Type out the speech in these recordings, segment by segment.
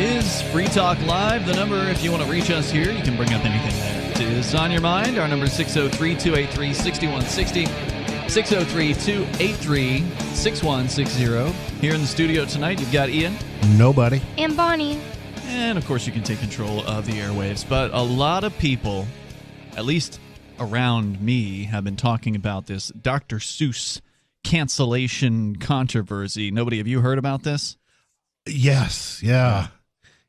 is Free Talk Live. The number, if you want to reach us here, you can bring up anything that is on your mind. Our number is 603-283-6160. 603-283-6160. Here in the studio tonight, you've got Ian. Nobody. And Bonnie. And, of course, you can take control of the airwaves. But a lot of people, at least around me, have been talking about this Dr. Seuss cancellation controversy. Nobody, have you heard about this? Yes, yeah.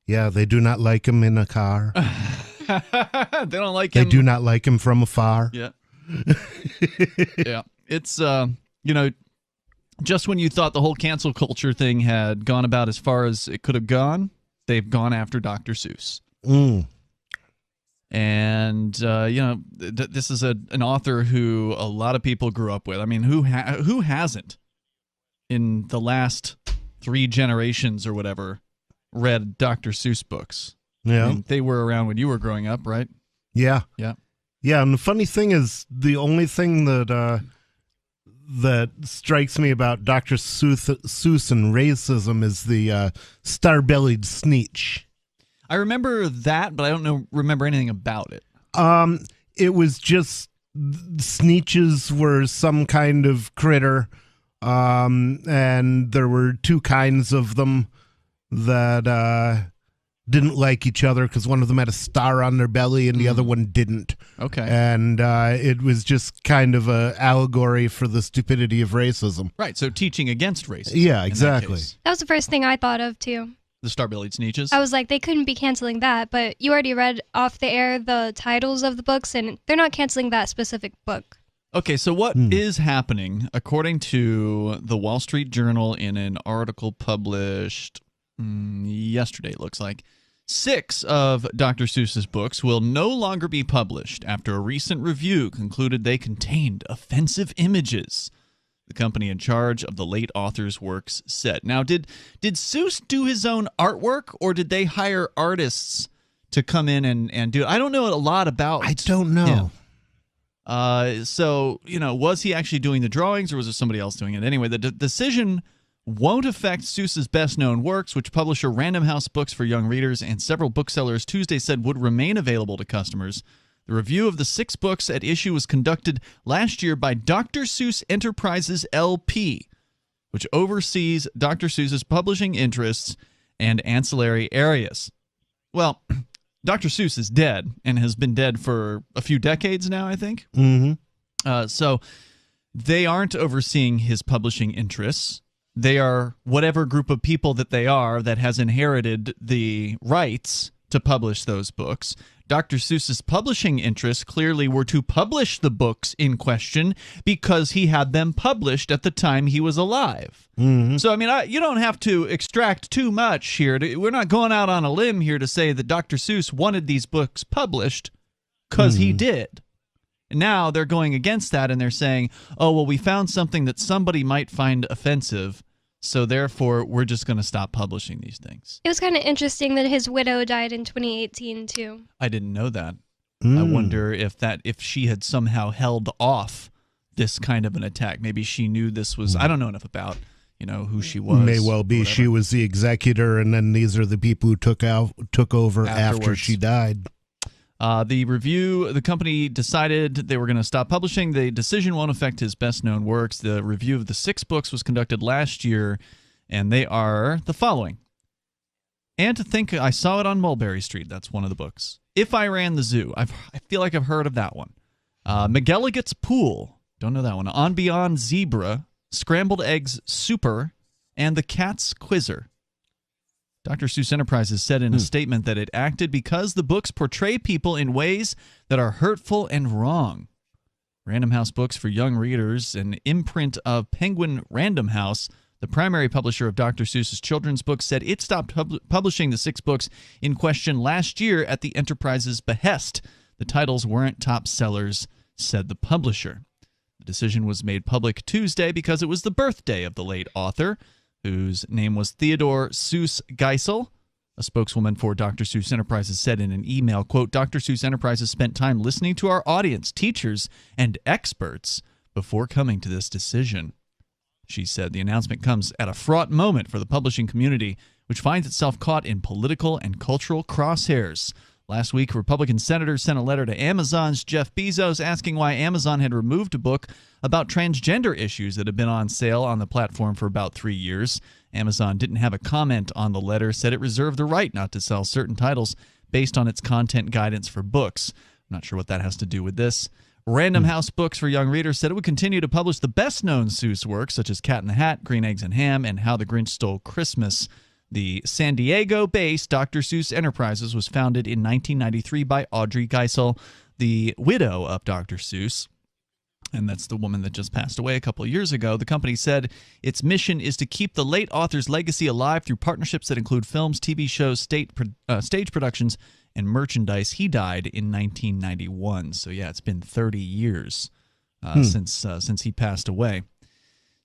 Yeah, they do not like him in a car. They don't like him. They do not like him from afar. Yeah. Yeah. It's, just when you thought the whole cancel culture thing had gone about as far as it could have gone, they've gone after Dr. Seuss. And, this is an author who a lot of people grew up with. I mean, who hasn't in the last 3 generations or whatever read Dr. Seuss books? Yeah. I mean, they were around when you were growing up, right? Yeah. Yeah. Yeah, and the funny thing is, the only thing that strikes me about Dr. Seuss and racism is the star-bellied Sneetch. I remember that, but I don't remember anything about it. It was just Sneetches were some kind of critter, and there were 2 kinds of them that didn't like each other because one of them had a star on their belly and the other one didn't. Okay. And it was just kind of an allegory for the stupidity of racism. Right, so teaching against racism. Yeah, exactly. That was the first thing I thought of, too. The star-bellied Sneetches? I was like, they couldn't be canceling that, but you already read off the air the titles of the books, and they're not canceling that specific book. Okay, so what is happening, according to the Wall Street Journal in an article published yesterday, it looks like, 6 of Dr. Seuss's books will no longer be published after a recent review concluded they contained offensive images. The company in charge of the late author's works said. Now, did Seuss do his own artwork, or did they hire artists to come in and do it? I don't know a lot about. I don't know. So, was he actually doing the drawings, or was it somebody else doing it? Anyway, the decision won't affect Seuss's best-known works, which publisher Random House Books for Young Readers and several booksellers Tuesday said would remain available to customers. The review of the 6 books at issue was conducted last year by Dr. Seuss Enterprises LP, which oversees Dr. Seuss's publishing interests and ancillary areas. Well, Dr. Seuss is dead and has been dead for a few decades now, I think. So they aren't overseeing his publishing interests. They are whatever group of people that they are that has inherited the rights to publish those books. Dr. Seuss's publishing interests clearly were to publish the books in question because he had them published at the time he was alive. So, I mean, you don't have to extract too much here. We're not going out on a limb here to say that Dr. Seuss wanted these books published because he did. And now they're going against that and they're saying, oh, well, we found something that somebody might find offensive, so therefore we're just going to stop publishing these things. It was kind of interesting that his widow died in 2018, too. I didn't know that. I wonder if she had somehow held off this kind of an attack. Maybe she knew this was, I don't know enough about, who she was. May well be. She was the executor, and then these are the people who took over after she died. The company decided they were going to stop publishing. The decision won't affect his best-known works. The review of the 6 books was conducted last year, and they are the following. And to think, I saw it on Mulberry Street. That's one of the books. If I Ran the Zoo. I feel like I've heard of that one. McGilligut's Pool. Don't know that one. On Beyond Zebra, Scrambled Eggs Super, and The Cat's Quizzer. Dr. Seuss Enterprises said in a statement that it acted because the books portray people in ways that are hurtful and wrong. Random House Books for Young Readers, an imprint of Penguin Random House, the primary publisher of Dr. Seuss's children's books, said it stopped publishing the 6 books in question last year at the Enterprise's behest. The titles weren't top sellers, said the publisher. The decision was made public Tuesday because it was the birthday of the late author, whose name was Theodore Seuss Geisel. A spokeswoman for Dr. Seuss Enterprises said in an email, quote, Dr. Seuss Enterprises spent time listening to our audience, teachers, and experts before coming to this decision. She said the announcement comes at a fraught moment for the publishing community, which finds itself caught in political and cultural crosshairs. Last week, Republican senators sent a letter to Amazon's Jeff Bezos asking why Amazon had removed a book about transgender issues that had been on sale on the platform for about 3 years. Amazon didn't have a comment on the letter, said it reserved the right not to sell certain titles based on its content guidance for books. I'm not sure what that has to do with this. Random House Books for Young Readers said it would continue to publish the best-known Seuss works, such as Cat in the Hat, Green Eggs and Ham, and How the Grinch Stole Christmas. The San Diego-based Dr. Seuss Enterprises was founded in 1993 by Audrey Geisel, the widow of Dr. Seuss, and that's the woman that just passed away a couple of years ago. The company said its mission is to keep the late author's legacy alive through partnerships that include films, TV shows, stage productions, and merchandise. He died in 1991, so yeah, it's been 30 years since he passed away.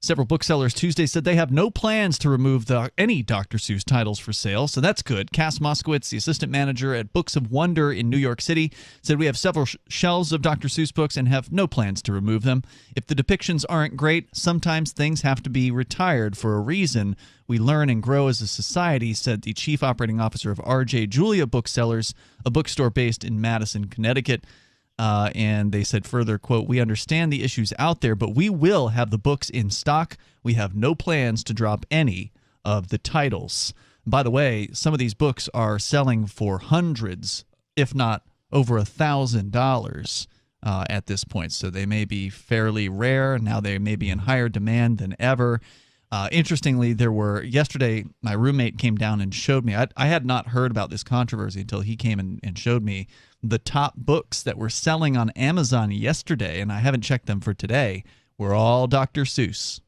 Several booksellers Tuesday said they have no plans to remove any Dr. Seuss titles for sale, so that's good. Cass Moskowitz, the assistant manager at Books of Wonder in New York City, said we have several shelves of Dr. Seuss books and have no plans to remove them. If the depictions aren't great, sometimes things have to be retired for a reason. We learn and grow as a society, said the chief operating officer of R.J. Julia Booksellers, a bookstore based in Madison, Connecticut. And they said further, quote, we understand the issues out there, but we will have the books in stock. We have no plans to drop any of the titles. By the way, some of these books are selling for hundreds, if not over $1,000 at this point. So they may be fairly rare. Now they may be in higher demand than ever. Interestingly, yesterday, my roommate came down and showed me. I had not heard about this controversy until he came and showed me the top books that were selling on Amazon yesterday, and I haven't checked them for today, were all Dr. Seuss.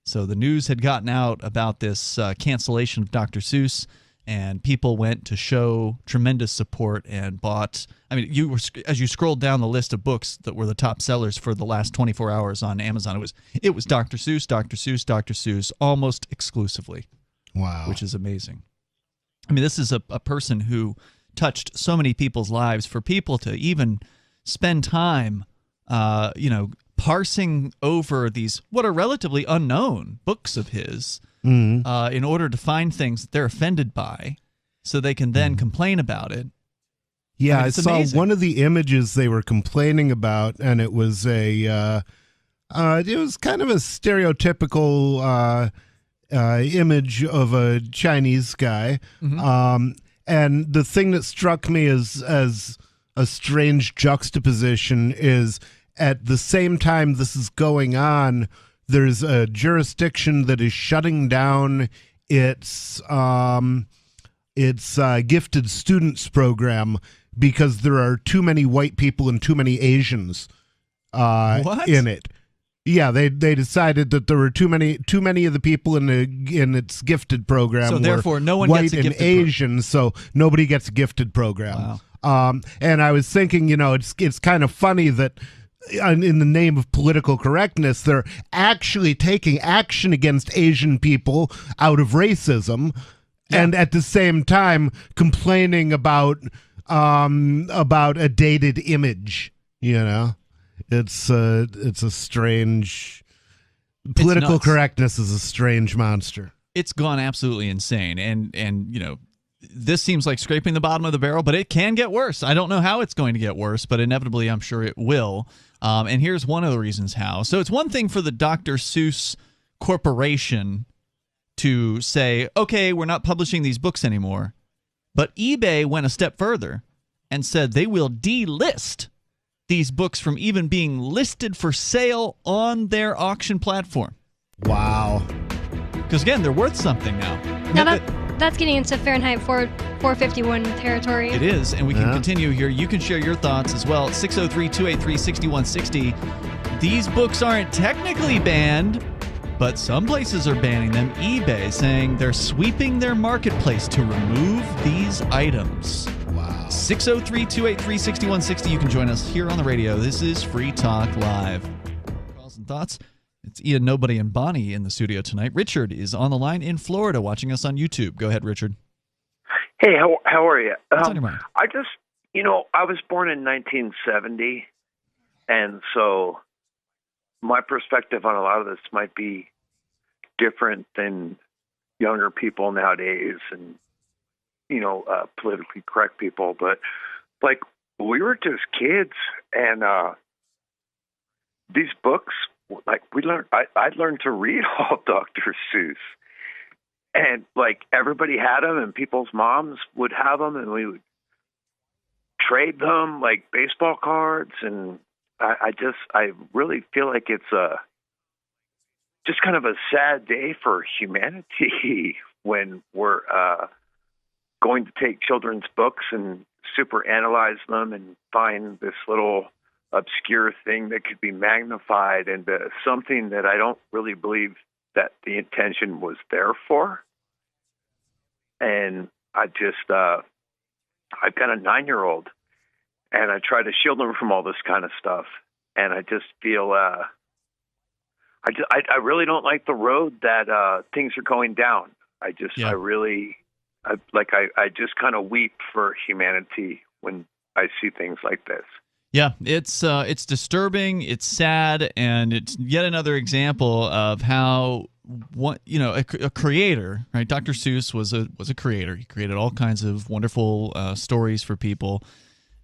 So the news had gotten out about this cancellation of Dr. Seuss, and people went to show tremendous support and bought. I mean, as you scrolled down the list of books that were the top sellers for the last 24 hours on Amazon, it was Dr. Seuss, Dr. Seuss, Dr. Seuss, almost exclusively. Wow. Which is amazing. I mean, this is a person who touched so many people's lives. For people to even spend time, parsing over these what are relatively unknown books of his in order to find things that they're offended by, so they can then complain about it. Yeah, I saw amazing. One of the images they were complaining about, and it was it was kind of a stereotypical image of a Chinese guy. And the thing that struck me as a strange juxtaposition is at the same time this is going on, there's a jurisdiction that is shutting down its gifted students program because there are too many white people and too many Asians in it. Yeah, they decided that there were too many of the people in its gifted program. So therefore, no one white gets a gifted and Asian, so nobody gets a gifted program. Wow. And I was thinking, it's kind of funny that in the name of political correctness, they're actually taking action against Asian people out of racism, and at the same time complaining about a dated image. It's a strange. Political correctness is a strange monster. It's gone absolutely insane, and this seems like scraping the bottom of the barrel, but it can get worse. I don't know how it's going to get worse, but inevitably, I'm sure it will. And here's one of the reasons how. So it's one thing for the Dr. Seuss Corporation to say, okay, we're not publishing these books anymore, but eBay went a step further and said they will delist these books from even being listed for sale on their auction platform. Wow. Because, again, they're worth something now. Now that's getting into Fahrenheit 451 territory. It is, and we can continue here. You can share your thoughts as well. 603-283-6160. These books aren't technically banned, but some places are banning them. eBay saying they're sweeping their marketplace to remove these items. 603-283-6160. You can join us here on the radio. This is Free Talk Live. Calls and thoughts. It's Ian, Nobody, and Bonnie in the studio tonight. Richard is on the line in Florida watching us on YouTube. Go ahead, Richard. Hey, how are you? What's on your mind? I just, I was born in 1970, and so my perspective on a lot of this might be different than, younger people nowadays and, politically correct people. But, like, we were just kids, and these books, like, I learned to read all Dr. Seuss. And, like, everybody had them, and people's moms would have them, and we would trade them like baseball cards. And I really feel like it's just kind of a sad day for humanity when we're going to take children's books and super analyze them and find this little obscure thing that could be magnified into something that I don't really believe that the intention was there for. And I've got a 9-year-old, and I try to shield him from all this kind of stuff. And I just feel, I really don't like the road that things are going down. I just kind of weep for humanity when I see things like this. Yeah, it's disturbing, it's sad, and it's yet another example of how a creator, right? Dr. Seuss was a creator. He created all kinds of wonderful stories for people,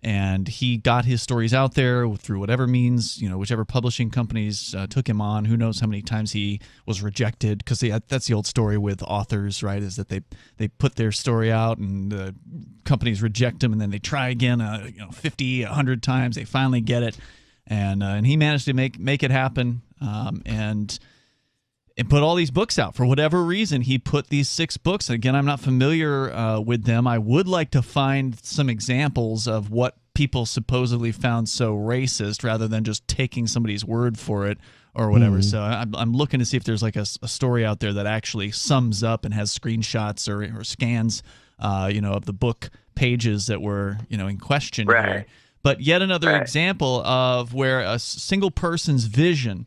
and he got his stories out there through whatever means, whichever publishing companies took him on. Who knows how many times he was rejected, because that's the old story with authors, right? Is that they put their story out and companies reject them, and then they try again 50, 100 times. They finally get it, and he managed to make it happen, and put all these books out. For whatever reason, he put these 6 books. Again, I'm not familiar with them. I would like to find some examples of what people supposedly found so racist, rather than just taking somebody's word for it or whatever. So I'm looking to see if there's like a story out there that actually sums up and has screenshots or scans, of the book pages that were, in question here. But yet another example of where a single person's vision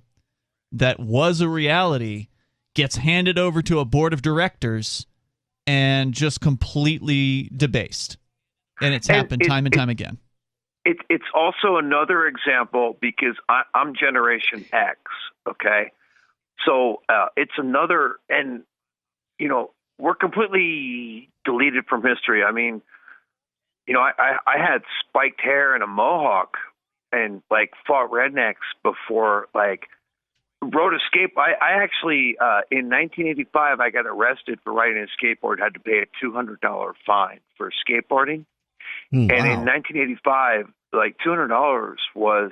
that was a reality gets handed over to a board of directors and just completely debased. And it's happened time and time again. It's also another example because I'm Generation X, okay? So it's another, and, we're completely deleted from history. I mean, I had spiked hair and a mohawk and, like, fought rednecks before, like, rode a skateboard. I actually, in 1985, I got arrested for riding a skateboard, had to pay a $200 fine for skateboarding. And in 1985, like, $200 was,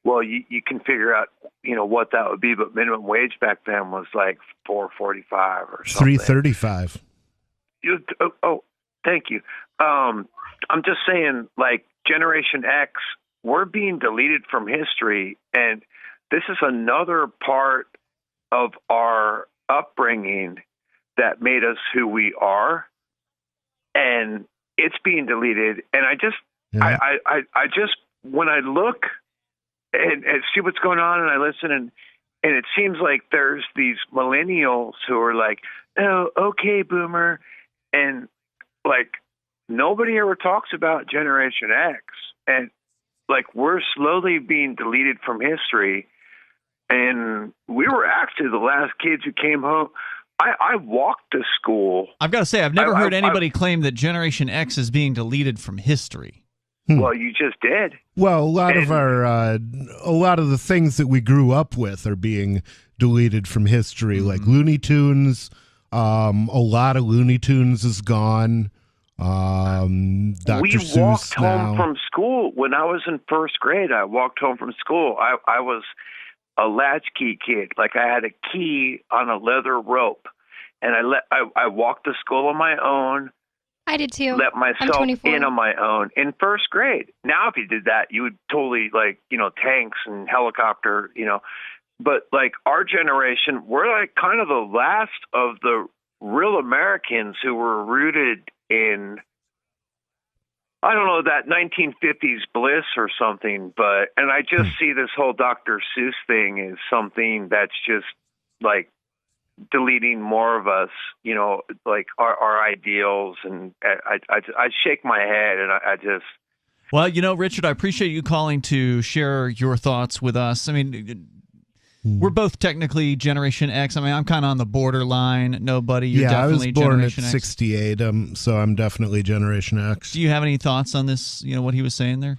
well, you can figure out, what that would be, but minimum wage back then was like $4.45 or something. $3.35. Oh, thank you. I'm just saying, like, Generation X, we're being deleted from history, and this is another part of our upbringing that made us who we are, and it's being deleted. And I just when I look and see what's going on, and I listen, and it seems like there's these millennials who are like, "Oh, okay, boomer," and, like, nobody ever talks about Generation X, and, like, we're slowly being deleted from history. And we were actually the last kids who came home. I walked to school. I've got to say, I've never heard anybody claim that Generation X is being deleted from history. Well, you just did. Well, a lot of the things that we grew up with are being deleted from history, like Looney Tunes. A lot of Looney Tunes is gone. Dr. Seuss walked home from school when I was in first grade. I walked home from school. I was a latchkey kid. Like, I had a key on a leather rope, and I walked to school on my own. I did too. Let myself in on my own in first grade. Now, if you did that, you would totally, like, tanks and helicopter, But, like, our generation, we're, like, kind of the last of the real Americans who were rooted in, I don't know, that 1950s bliss or something. And I just see this whole Dr. Seuss thing as something that's just, like, deleting more of us, like our ideals. And I shake my head, and I just... Well, Richard, I appreciate you calling to share your thoughts with us. I mean, We're both technically Generation X. I mean, I'm kind of on the borderline. Nobody, you're definitely I was born Generation at X. 68, so I'm definitely Generation X. Do you have any thoughts on this, what he was saying there?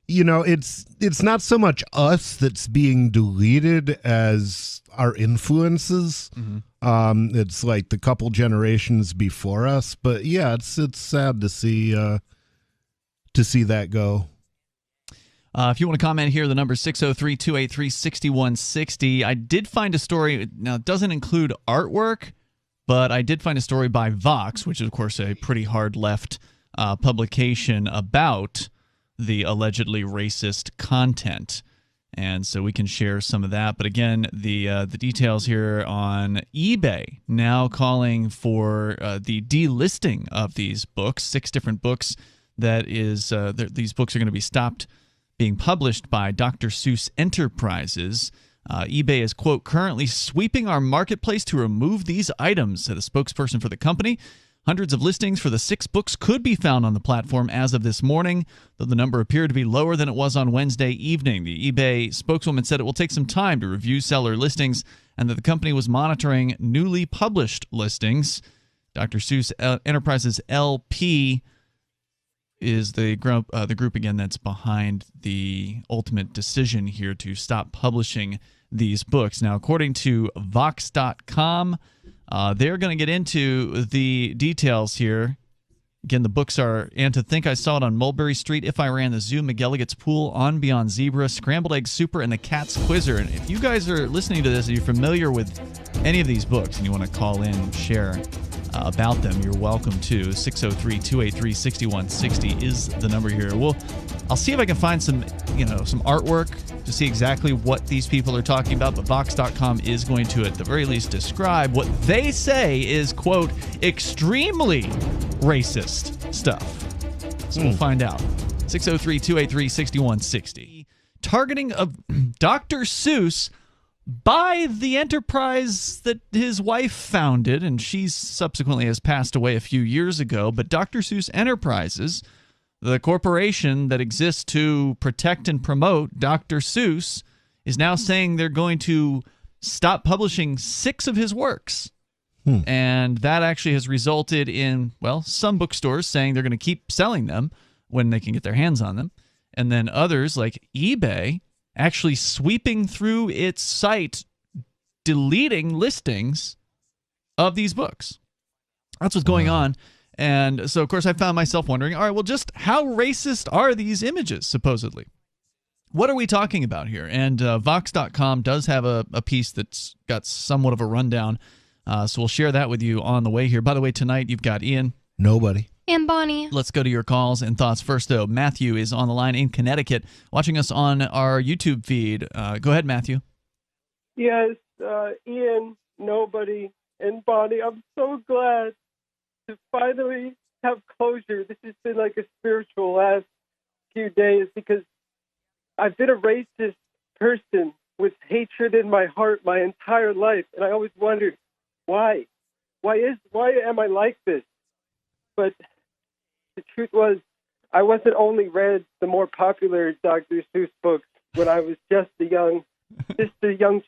It's not so much us that's being deleted as our influences. Mm-hmm. It's like the couple generations before us, but yeah, it's sad to see that go. If you want to comment here, the number is 603-283-6160. I did find a story. Now, it doesn't include artwork, but I did find a story by Vox, which is, of course, a pretty hard left publication about the allegedly racist content. And so we can share some of that. But again, the details here on eBay now calling for the delisting of these books, 6 different books. That is, these books are going to be stopped being published by Dr. Seuss Enterprises. eBay is, quote, currently sweeping our marketplace to remove these items, said a spokesperson for the company. Hundreds of listings for the 6 books could be found on the platform as of this morning, though the number appeared to be lower than it was on Wednesday evening. The eBay spokeswoman said it will take some time to review seller listings and that the company was monitoring newly published listings. Dr. Seuss Enterprises LP is the group again that's behind the ultimate decision here to stop publishing these books. Now, according to Vox.com, they're going to get into the details here. Again, the books are And to Think I Saw It on Mulberry Street, If I Ran the Zoo, McGilligan's Pool, On Beyond Zebra, Scrambled Egg Super, and The Cat's Quizzer. And if you guys are listening to this and you're familiar with any of these books and you want to call in and share about them, you're welcome to. 603-283-6160 is the number here. I'll see if I can find some artwork to see exactly what these people are talking about, but Vox.com is going to, at the very least, describe what they say is, quote, extremely racist stuff. So we'll find out. 603-283-6160. Targeting of Dr. Seuss by the enterprise that his wife founded, and she subsequently has passed away a few years ago, but Dr. Seuss Enterprises, the corporation that exists to protect and promote Dr. Seuss, is now saying they're going to stop publishing 6 of his works. And that actually has resulted in, some bookstores saying they're going to keep selling them when they can get their hands on them. And then others, like eBay, actually sweeping through its site, deleting listings of these books. That's what's going on. And so, of course, I found myself wondering, all right, well, just how racist are these images, supposedly? What are we talking about here? And Vox.com does have a piece that's got somewhat of a rundown. So we'll share that with you on the way here. By the way, tonight you've got Ian. Nobody. And Bonnie. Let's go to your calls and thoughts first, though. Matthew is on the line in Connecticut, watching us on our YouTube feed. Go ahead, Matthew. Yes, Ian, Nobody, and Bonnie, I'm so glad to finally have closure. This has been like a spiritual last few days because I've been a racist person with hatred in my heart my entire life, and I always wondered why. Why am I like this? But the truth was, I wasn't only read the more popular Dr. Seuss books when I was just a young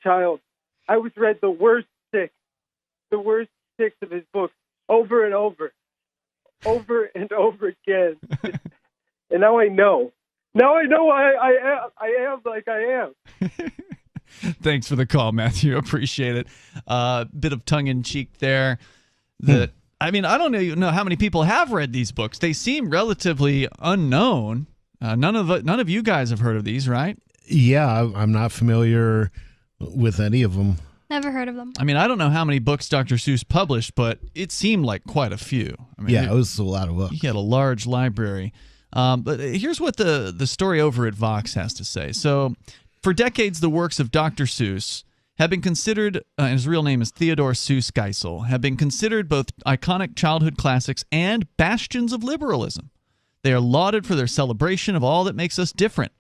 child. I was read the worst 6 of his books over and over and over again. And now I know. Now I know why I am like I am. Thanks for the call, Matthew. Appreciate it. Bit of tongue-in-cheek there. I mean, I don't even know how many people have read these books. They seem relatively unknown. None of you guys have heard of these, right? Yeah, I'm not familiar with any of them. Never heard of them. I mean, I don't know how many books Dr. Seuss published, but it seemed like quite a few. I mean, it was a lot of books. He had a large library. But here's what the story over at Vox has to say. So, for decades, the works of Dr. Seuss have been considered, and his real name is Theodore Seuss Geisel, have been considered both iconic childhood classics and bastions of liberalism. They are lauded for their celebration of all that makes us different.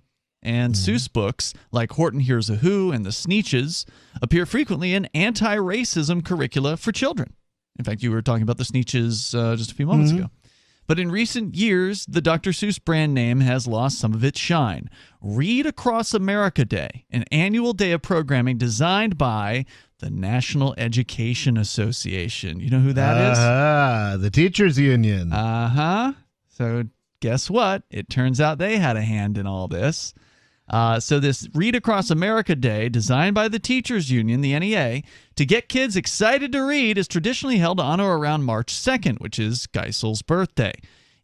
And Seuss books, like Horton Hears a Who and The Sneetches, appear frequently in anti-racism curricula for children. In fact, you were talking about The Sneetches just a few moments ago. But in recent years, the Dr. Seuss brand name has lost some of its shine. Read Across America Day, an annual day of programming designed by the National Education Association. You know who that is? The Teachers Union. So guess what? It turns out they had a hand in all this. So this Read Across America Day, designed by the Teachers Union, the NEA, to get kids excited to read, is traditionally held on or around March 2nd, which is Geisel's birthday.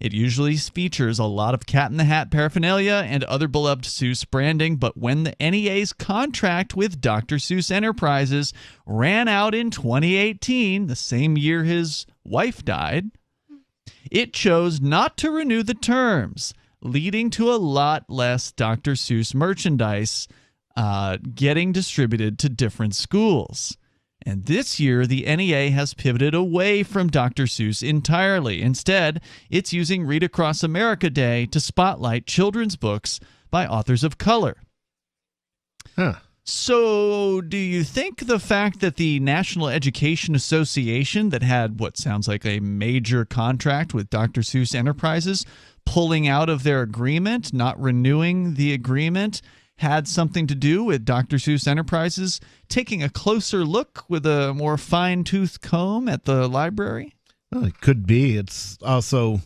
It usually features a lot of Cat in the Hat paraphernalia and other beloved Seuss branding, but when the NEA's contract with Dr. Seuss Enterprises ran out in 2018, the same year his wife died, it chose not to renew the terms, leading to a lot less Dr. Seuss merchandise getting distributed to different schools. And this year, the NEA has pivoted away from Dr. Seuss entirely. Instead, it's using Read Across America Day to spotlight children's books by authors of color. So, do you think the fact that the National Education Association, that had what sounds like a major contract with Dr. Seuss Enterprises, pulling out of their agreement, not renewing the agreement, had something to do with Dr. Seuss Enterprises taking a closer look with a more fine-toothed comb at the library? Well, it could be. It's also,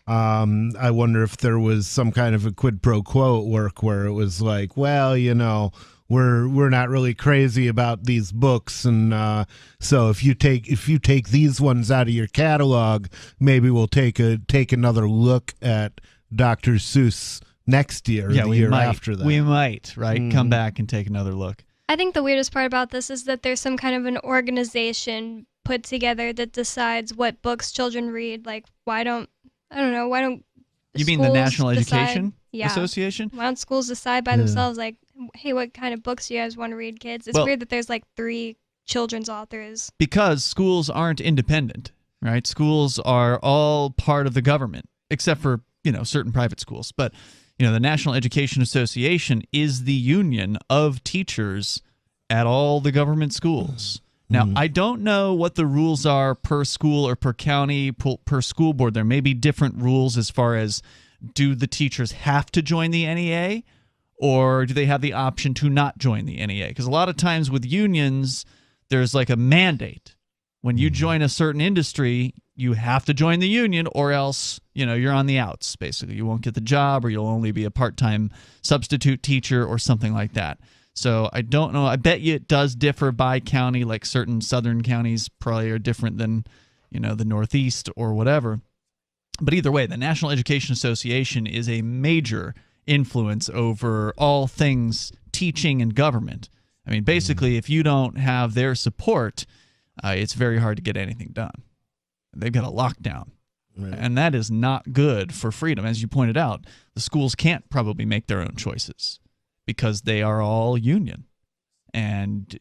I wonder if there was some kind of a quid pro quo at work where it was like, well, you know, we're not really crazy about these books, and so if you take these ones out of your catalog, maybe we'll take another look at Dr. Seuss next year or the year after that. We might, right? Come back and take another look. I think the weirdest part about this is that there's some kind of an organization put together that decides what books children read. Like, why don't you mean the National decide? Education Association? Why don't schools decide by themselves, like, hey, what kind of books do you guys want to read, kids? It's weird that there's like 3 children's authors. Because schools aren't independent, right? Schools are all part of the government, except for, certain private schools. But the National Education Association is the union of teachers at all the government schools. Now, I don't know what the rules are per school or per county, per school board. There may be different rules as far as, do the teachers have to join the NEA, or do they have the option to not join the NEA? Because a lot of times with unions, there's like a mandate. When you join a certain industry, you have to join the union, or else, you're on the outs, basically. You won't get the job, or you'll only be a part-time substitute teacher or something like that. So I don't know. I bet you it does differ by county, like certain southern counties probably are different than, the Northeast or whatever. But either way, the National Education Association is a major influence over all things teaching and government. I mean, basically, if you don't have their support, it's very hard to get anything done. They've got a lockdown. Right. And that is not good for freedom. As you pointed out, the schools can't probably make their own choices because they are all union. And,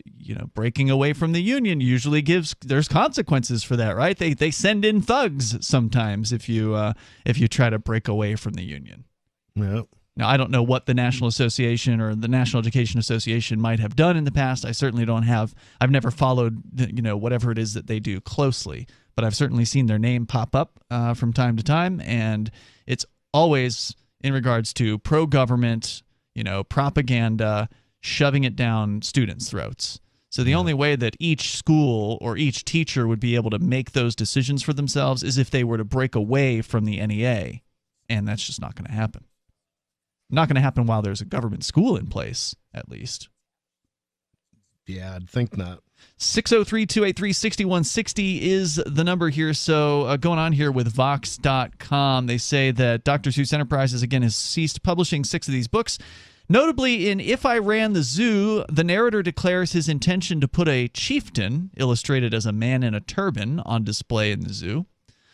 breaking away from the union usually there's consequences for that, right? They send in thugs sometimes if you try to break away from the union. Yep. Now, I don't know what the National Association or the National Education Association might have done in the past. I certainly don't have. I've never followed, whatever it is that they do closely. But I've certainly seen their name pop up from time to time. And it's always in regards to pro-government, propaganda, shoving it down students' throats. So the only way that each school or each teacher would be able to make those decisions for themselves is if they were to break away from the NEA. And that's just not going to happen. Not going to happen while there's a government school in place, at least. Yeah, I'd think not. 603-283-6160 is the number here. So going on here with Vox.com, they say that Dr. Seuss Enterprises, again, has ceased publishing 6 of these books. Notably, in If I Ran the Zoo, the narrator declares his intention to put a chieftain, illustrated as a man in a turban, on display in the zoo.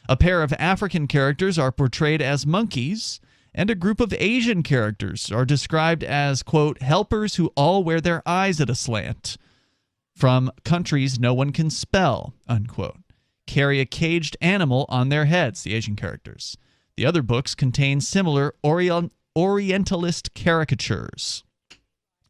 A pair of African characters are portrayed as monkeys, and a group of Asian characters are described as, quote, helpers who all wear their eyes at a slant, from countries no one can spell, unquote, carry a caged animal on their heads, the Asian characters. The other books contain similar Orientalist caricatures.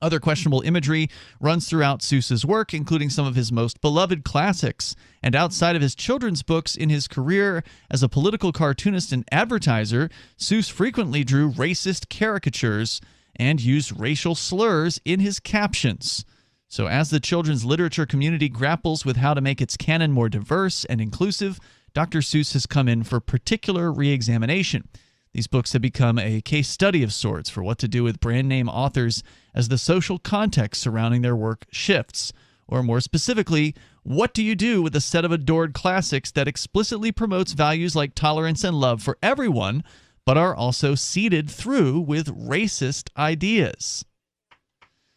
Other questionable imagery runs throughout Seuss's work, including some of his most beloved classics. And outside of his children's books, in his career as a political cartoonist and advertiser, Seuss frequently drew racist caricatures and used racial slurs in his captions. So as the children's literature community grapples with how to make its canon more diverse and inclusive, Dr. Seuss has come in for particular re-examination. These books have become a case study of sorts for what to do with brand name authors as the social context surrounding their work shifts. Or more specifically, what do you do with a set of adored classics that explicitly promotes values like tolerance and love for everyone, but are also seeded through with racist ideas?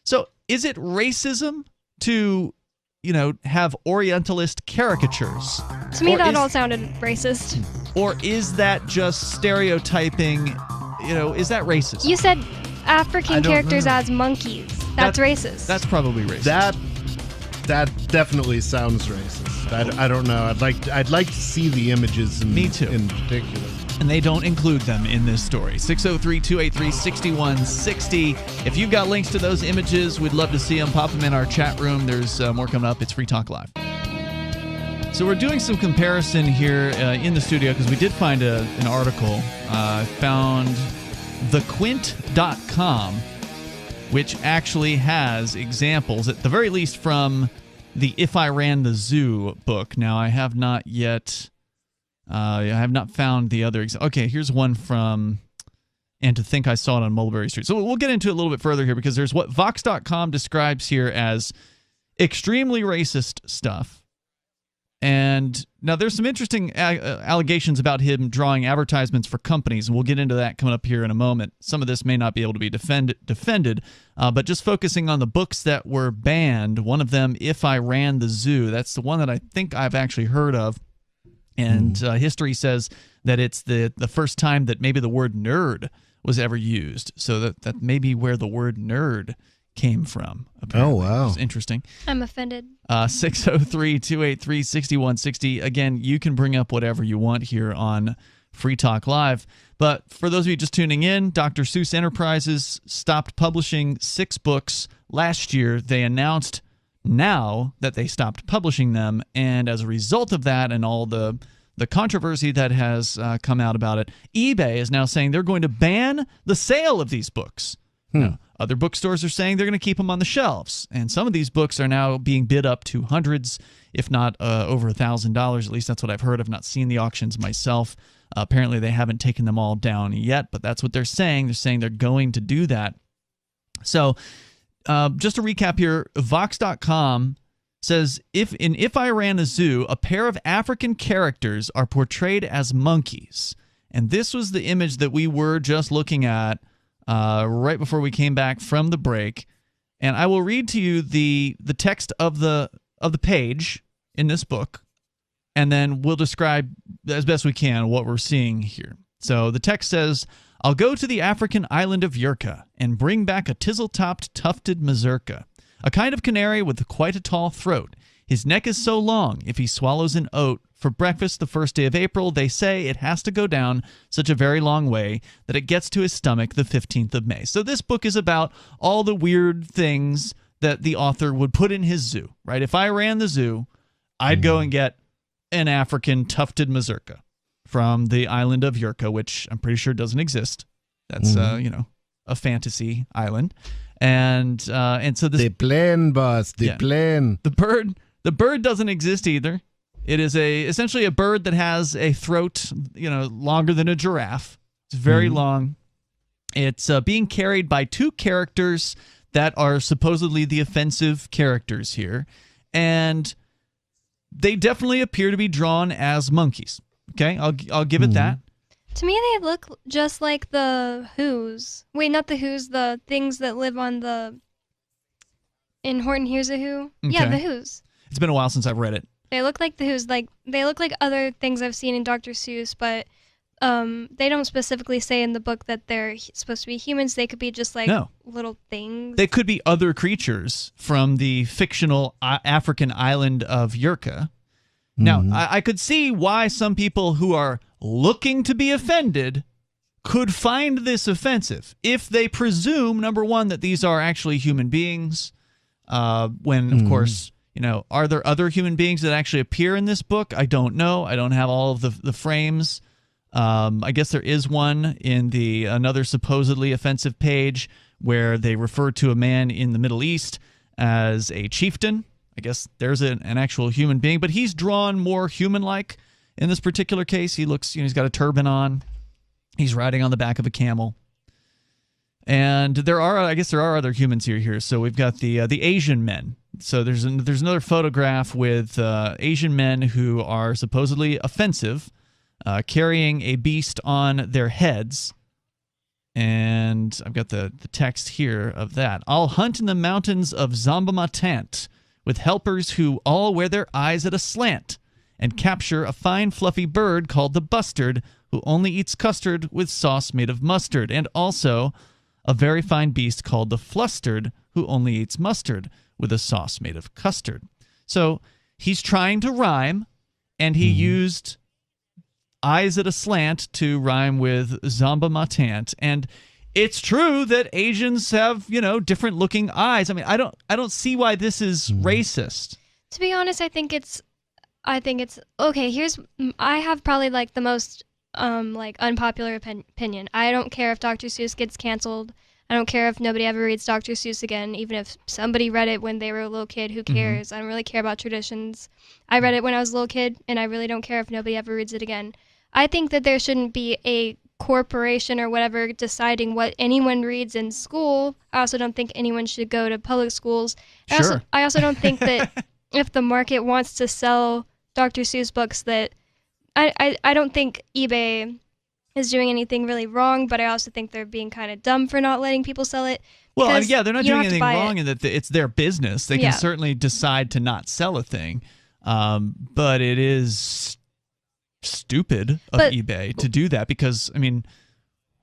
So is it racism to, have Orientalist caricatures? To me, that all sounded racist. Or is that just stereotyping? Is that racist? You said African characters as monkeys. That's racist. That's probably racist. That definitely sounds racist. I don't know. I'd like to see the images. Me too. In particular. And they don't include them in this story. 603-283-6160. If you've got links to those images, we'd love to see them. Pop them in our chat room. There's more coming up. It's Free Talk Live. So we're doing some comparison here in the studio because we did find an article. Found thequint.com, which actually has examples, at the very least, from the If I Ran the Zoo book. Now, I have not yet... I have not found the other. Okay, here's one from And to Think I Saw It on Mulberry Street. So we'll get into it a little bit further here because there's what Vox.com describes here as extremely racist stuff. And now there's some interesting allegations about him drawing advertisements for companies, and we'll get into that coming up here in a moment. Some of this may not be able to be defended, but just focusing on the books that were banned, one of them, If I Ran the Zoo, that's the one that I think I've actually heard of. And history says that it's the first time that maybe the word nerd was ever used. So that may be where the word nerd came from. Apparently. Oh, wow. It's interesting. I'm offended. 603-283-6160. Again, you can bring up whatever you want here on Free Talk Live. But for those of you just tuning in, Dr. Seuss Enterprises stopped publishing 6 books last year. They announced now that they stopped publishing them, and as a result of that and all the controversy that has come out about it, eBay is now saying they're going to ban the sale of these books. Now, other bookstores are saying they're going to keep them on the shelves, and some of these books are now being bid up to hundreds, if not over $1,000. At least that's what I've heard. I've not seen the auctions myself. Apparently they haven't taken them all down yet, but that's what they're saying. They're saying they're going to do that. So just to recap here, Vox.com says, If I Ran a Zoo, a pair of African characters are portrayed as monkeys. And this was the image that we were just looking at right before we came back from the break. And I will read to you the text of the page in this book, and then we'll describe as best we can what we're seeing here. So the text says, I'll go to the African island of Yurka and bring back a tizzle-topped tufted mazurka, a kind of canary with quite a tall throat. His neck is so long, if he swallows an oat for breakfast the first day of April, they say it has to go down such a very long way that it gets to his stomach the 15th of May. So this book is about all the weird things that the author would put in his zoo, right? If I ran the zoo, I'd go and get an African tufted mazurka from the island of Yurka, which I'm pretty sure doesn't exist. That's a fantasy island, and so this the plane, boss, the plane. The bird doesn't exist either. It is essentially a bird that has a throat, longer than a giraffe. It's very long. It's being carried by 2 characters that are supposedly the offensive characters here, and they definitely appear to be drawn as monkeys. Okay, I'll give it that. To me, they look just like the Who's. Wait, not the Who's, the things that live on in Horton Hears a Who. Okay. Yeah, the Who's. It's been a while since I've read it. They look like the Who's. They look like other things I've seen in Dr. Seuss, but they don't specifically say in the book that they're supposed to be humans. They could be just like little things. They could be other creatures from the fictional African island of Yurka. Now, I could see why some people who are looking to be offended could find this offensive if they presume, number one, that these are actually human beings, when, of course, are there other human beings that actually appear in this book? I don't know. I don't have all of the frames. I guess there is one in another supposedly offensive page where they refer to a man in the Middle East as a chieftain. I guess there's an actual human being, but he's drawn more human-like in this particular case. He looks, he's got a turban on. He's riding on the back of a camel. And I guess there are other humans here. So we've got the Asian men. So there's another photograph with Asian men who are supposedly offensive, carrying a beast on their heads. And I've got the text here of that. I'll hunt in the mountains of Zambamatant with helpers who all wear their eyes at a slant and capture a fine fluffy bird called the bustard who only eats custard with sauce made of mustard, and also a very fine beast called the flustered who only eats mustard with a sauce made of custard. So he's trying to rhyme, and he used eyes at a slant to rhyme with Zambamatant. And it's true that Asians have, different looking eyes. I mean, I don't see why this is racist. To be honest, I think it's okay. I have probably like the most unpopular opinion. I don't care if Dr. Seuss gets canceled. I don't care if nobody ever reads Dr. Seuss again, even if somebody read it when they were a little kid. Who cares? I don't really care about traditions. I read it when I was a little kid, and I really don't care if nobody ever reads it again. I think that there shouldn't be a corporation or whatever deciding what anyone reads in school. I also don't think anyone should go to public schools. Sure. I also don't think that if the market wants to sell Dr. Seuss books, that I don't think eBay is doing anything really wrong, but I also think they're being kind of dumb for not letting people sell it. Well, yeah, they're not doing anything wrong in that it's their business. They can certainly decide to not sell a thing, but it is stupid of eBay to do that because, I mean,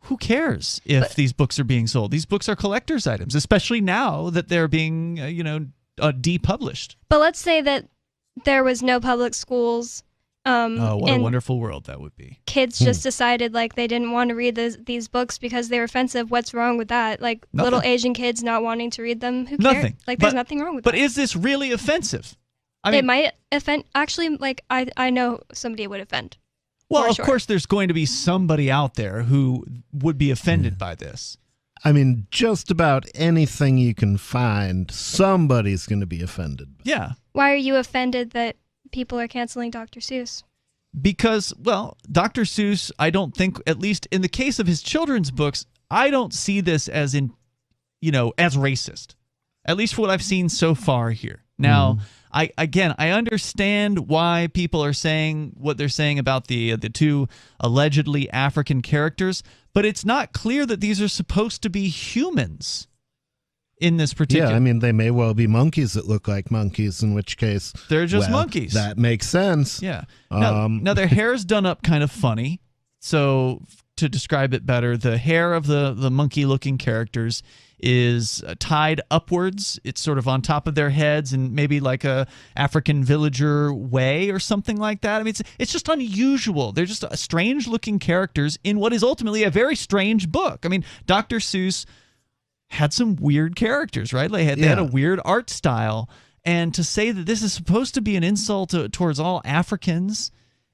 who cares if these books are being sold? These books are collector's items, especially now that they're being, depublished. But let's say that there was no public schools. What a wonderful world that would be. Kids just decided like they didn't want to read these books because they were offensive. What's wrong with that? Like little Asian kids not wanting to read them. Who cares? Nothing. Like there's nothing wrong with that. But is this really offensive? I mean, it might offend. Actually, like I know somebody it would offend. Well, of course, there's going to be somebody out there who would be offended by this. I mean, just about anything you can find, somebody's going to be offended. Yeah. Why are you offended that people are canceling Dr. Seuss? Because, well, Dr. Seuss, I don't think, at least in the case of his children's books, I don't see this as as racist. At least for what I've seen so far here. Now, I understand why people are saying what they're saying about the two allegedly African characters, but it's not clear that these are supposed to be humans in this particular. Yeah, I mean, they may well be monkeys that look like monkeys, in which case they're just monkeys. That makes sense. Yeah. Now their hair is done up kind of funny. So to describe it better, the hair of the monkey-looking characters is tied upwards. It's sort of on top of their heads and maybe like a African villager way or something like that. I mean, it's just unusual. They're just strange-looking characters in what is ultimately a very strange book. I mean, Dr. Seuss had some weird characters, right? They had a weird art style. And to say that this is supposed to be an insult towards all Africans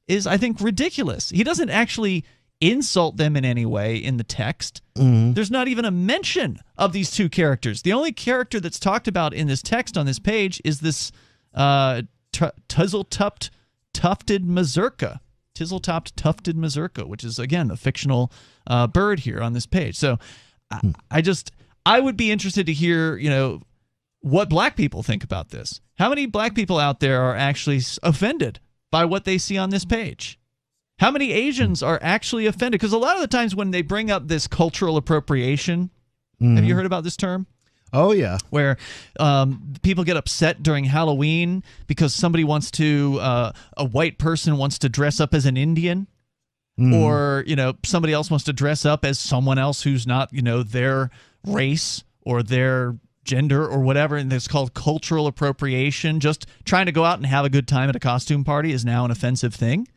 is, I think, ridiculous. He doesn't actually insult them in any way in the text. There's not even a mention of these two characters. The only character that's talked about in this text on this page is this Tizzle-topped tufted mazurka. Tizzle-topped tufted mazurka, which is, again, a fictional bird here on this page. So I would be interested to hear, what black people think about this. How many black people out there are actually offended by what they see on this page? How many Asians are actually offended? Because a lot of the times when they bring up this cultural appropriation, have you heard about this term? Oh, yeah. Where people get upset during Halloween because somebody wants to, a white person wants to dress up as an Indian. Or, somebody else wants to dress up as someone else who's not, their race or their gender or whatever, and it's called cultural appropriation. Just trying to go out and have a good time at a costume party is now an offensive thing.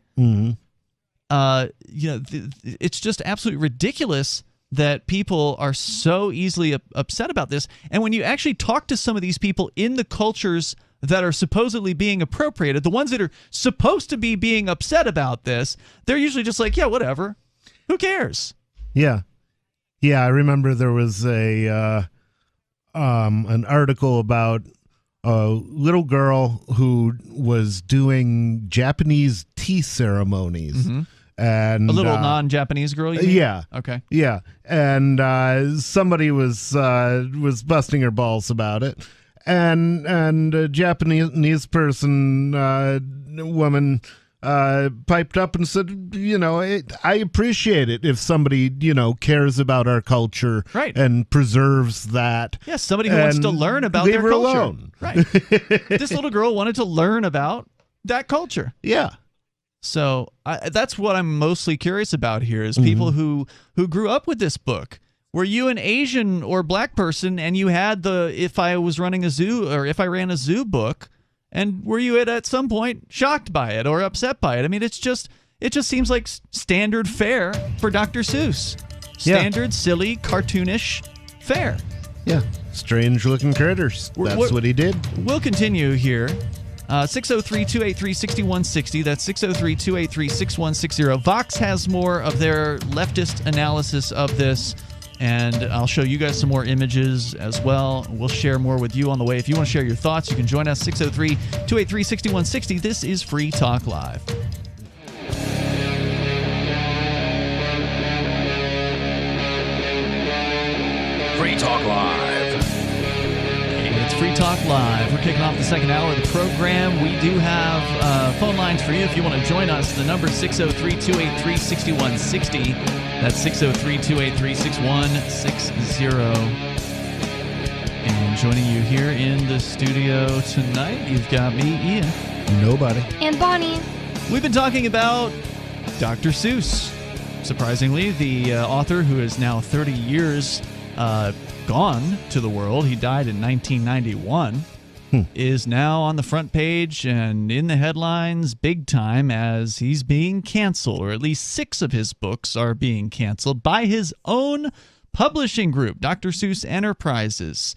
it's just absolutely ridiculous that people are so easily upset about this. And when you actually talk to some of these people in the cultures that are supposedly being appropriated, the ones that are supposed to be being upset about this, they're usually just like, yeah, whatever. Who cares? Yeah. Yeah, I remember there was an article about a little girl who was doing Japanese tea ceremonies. Mm-hmm. And a little non-Japanese girl, you mean? Yeah. Okay. Yeah. And somebody was busting her balls about it. And a Japanese woman piped up and said, I appreciate it if somebody, cares about our culture, right, and preserves that. Yeah, somebody who wants to learn about their culture. Alone. Right. This little girl wanted to learn about that culture. Yeah. So that's what I'm mostly curious about here is people who grew up with this book. Were you an Asian or black person and you had the If I Was Running a Zoo or If I Ran a Zoo book, and were you at some point shocked by it or upset by it? I mean, it just seems like standard fare for Dr. Seuss. Standard, silly, cartoonish fare. Yeah. Strange looking critters. That's what he did. We'll continue here. 603-283-6160. That's 603-283-6160. Vox has more of their leftist analysis of this, and I'll show you guys some more images as well. We'll share more with you on the way. If you want to share your thoughts, you can join us, 603-283-6160. This is Free Talk Live. Free Talk Live. It's Free Talk Live. We're kicking off the second hour of the program. We do have phone lines for you if you want to join us. The number is 603-283-6160. That's 603-283-6160. And joining you here in the studio tonight, you've got me, Ian. Nobody. And Bonnie. We've been talking about Dr. Seuss. Surprisingly, the author who is now 30 years gone to the world, he died in 1991, is now on the front page and in the headlines big time as he's being canceled, or at least 6 of his books are being canceled by his own publishing group, Dr. Seuss Enterprises,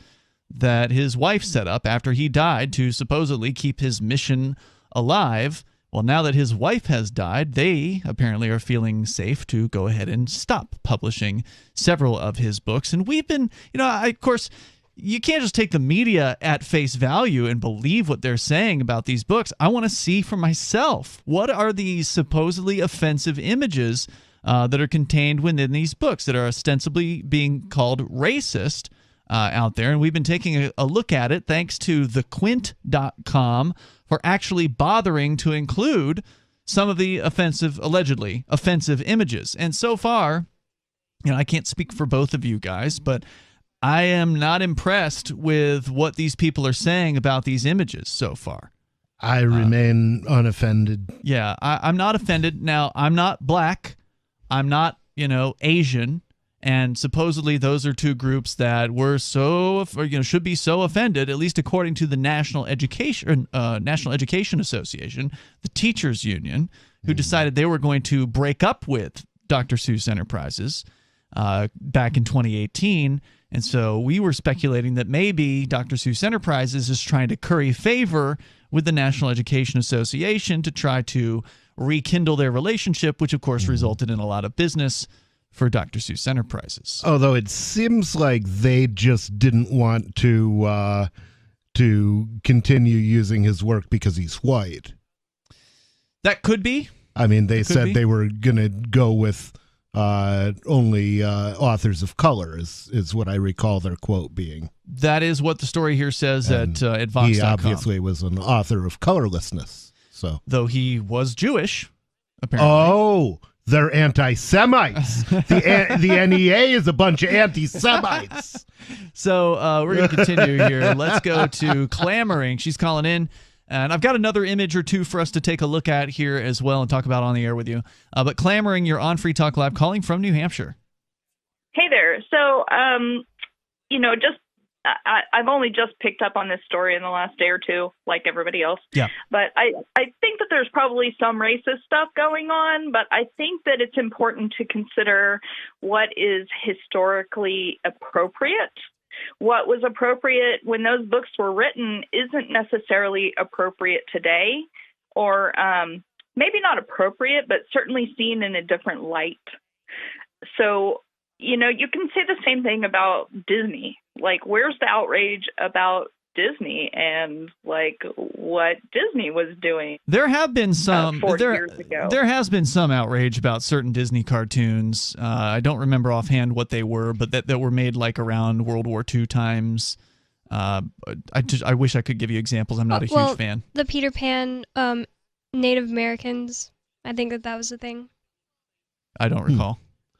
that his wife set up after he died to supposedly keep his mission alive. Well, now that his wife has died, they apparently are feeling safe to go ahead and stop publishing several of his books. And we've been, of course, you can't just take the media at face value and believe what they're saying about these books. I want to see for myself, what are these supposedly offensive images that are contained within these books that are ostensibly being called racist out there. And we've been taking a look at it thanks to thequint.com for actually bothering to include some of the allegedly offensive images. And so far, I can't speak for both of you guys, but I am not impressed with what these people are saying about these images so far. I remain unoffended. Yeah, I'm not offended. Now, I'm not black. I'm not, Asian. And supposedly those are two groups that were should be so offended, at least according to the National Education Association, the teachers union, who decided they were going to break up with Dr. Seuss Enterprises back in 2018. And so we were speculating that maybe Dr. Seuss Enterprises is trying to curry favor with the National Education Association to try to rekindle their relationship, which of course resulted in a lot of business for Dr. Seuss Enterprises. Although it seems like they just didn't want to continue using his work because he's white. That could be. I mean, they said they were going to go with only authors of color, is what I recall their quote being. That is what the story here says at Vox.com. He obviously was an author of colorlessness. So, though he was Jewish, apparently. Oh, they're anti-Semites. The NEA is a bunch of anti-Semites. So we're going to continue here. Let's go to Clamoring. She's calling in. And I've got another image or two for us to take a look at here as well and talk about on the air with you. But Clamoring, you're on Free Talk Live, calling from New Hampshire. Hey there. So, just I've only just picked up on this story in the last day or two, like everybody else. Yeah. But I think that there's probably some racist stuff going on, but I think that it's important to consider what is historically appropriate. What was appropriate when those books were written isn't necessarily appropriate today, or maybe not appropriate, but certainly seen in a different light. So, you can say the same thing about Disney. Like, where's the outrage about Disney and like what Disney was doing? There have been some 40 years ago. There has been some outrage about certain Disney cartoons. I don't remember offhand what they were, but that were made like around World War II times. I wish I could give you examples. I'm not a huge fan. The Peter Pan Native Americans. I think that was the thing. I don't recall.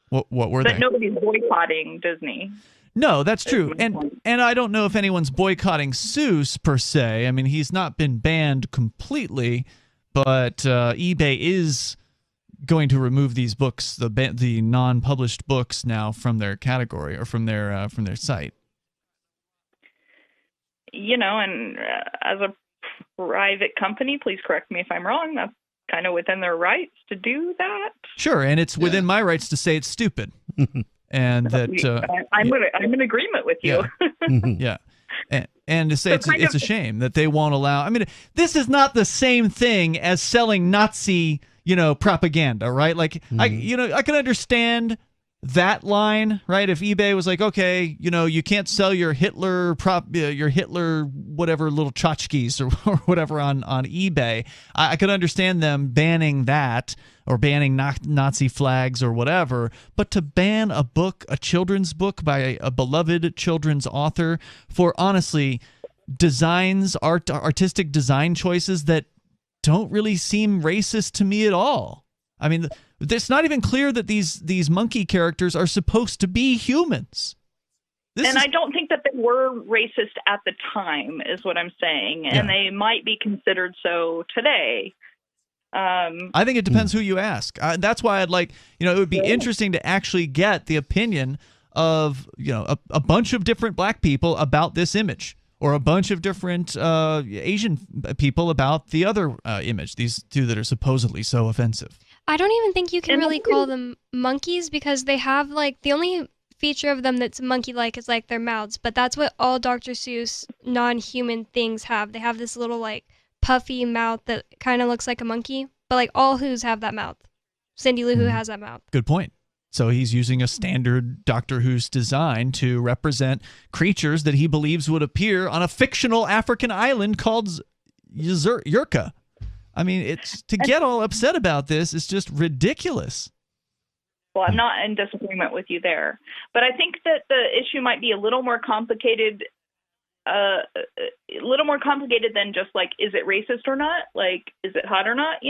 What were they? But nobody's boycotting Disney. No, that's true. And I don't know if anyone's boycotting Seuss per se. I mean, he's not been banned completely, but eBay is going to remove these books, the non-published books now from their category or from their site. And as a private company, please correct me if I'm wrong, that's kind of within their rights to do that. Sure, and it's within my rights to say it's stupid. And that I'm in agreement with you. Yeah, and to say it's a shame that they won't allow. I mean, this is not the same thing as selling Nazi, propaganda, right? Like I can understand that line, right? If eBay was like, okay, you can't sell your Hitler whatever little tchotchkes or whatever on eBay, I could understand them banning that or banning Nazi flags or whatever. But to ban a children's book by a beloved children's author for honestly artistic design choices that don't really seem racist to me at all. I mean, it's not even clear that these monkey characters are supposed to be humans. I don't think that they were racist at the time, is what I'm saying, and they might be considered so today. I think it depends who you ask. That's why I'd like, it would be interesting to actually get the opinion of, a bunch of different black people about this image, or a bunch of different Asian people about the other image, these two that are supposedly so offensive. I don't even think you can really call them monkeys because they have the only feature of them that's monkey-like is their mouths, but that's what all Dr. Seuss non-human things have. They have this little puffy mouth that kind of looks like a monkey, but all Who's have that mouth. Cindy Lou Who has that mouth. Good point. So he's using a standard Doctor Who's design to represent creatures that he believes would appear on a fictional African island called Yurka. I mean, it's to get all upset about this is just ridiculous. Well, I'm not in disagreement with you there, but I think that the issue might be a little more complicated. A little more complicated than just is it racist or not? Is it hot or not?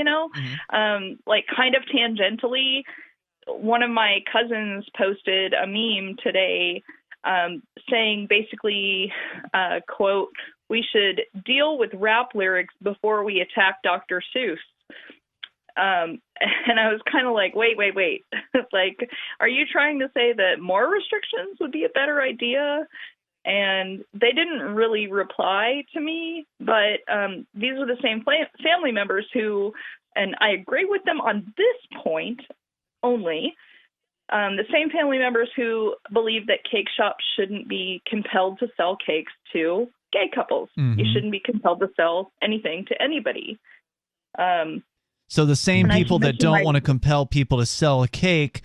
Kind of tangentially, one of my cousins posted a meme today saying basically, quote, "We should deal with rap lyrics before we attack Dr. Seuss." And I was kind of like, wait. Are you trying to say that more restrictions would be a better idea? And they didn't really reply to me, but these are the same family members who, and I agree with them on this point only, the same family members who believe that cake shops shouldn't be compelled to sell cakes to gay couples. Mm-hmm. You shouldn't be compelled to sell anything to anybody. So the same people that don't want to compel people to sell a cake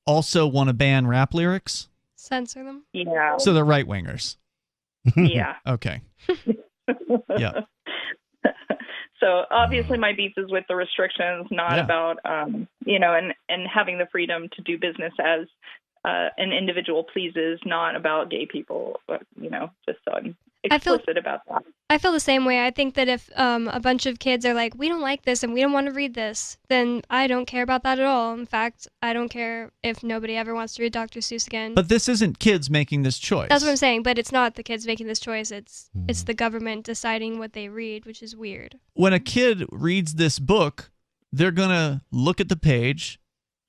also want to ban rap lyrics? Censor them? Yeah. So they're right-wingers? Yeah. Okay. Yeah. So obviously my beef is with the restrictions, not about, and having the freedom to do business as an individual pleases, not about gay people, but, just so I'm explicit about that. I feel the same way. I think that if a bunch of kids are like, we don't like this and we don't want to read this, then I don't care about that at all. In fact, I don't care if nobody ever wants to read Dr. Seuss again. But this isn't kids making this choice. That's what I'm saying, but it's not the kids making this choice. It's the government deciding what they read, which is weird. When a kid reads this book, they're going to look at the page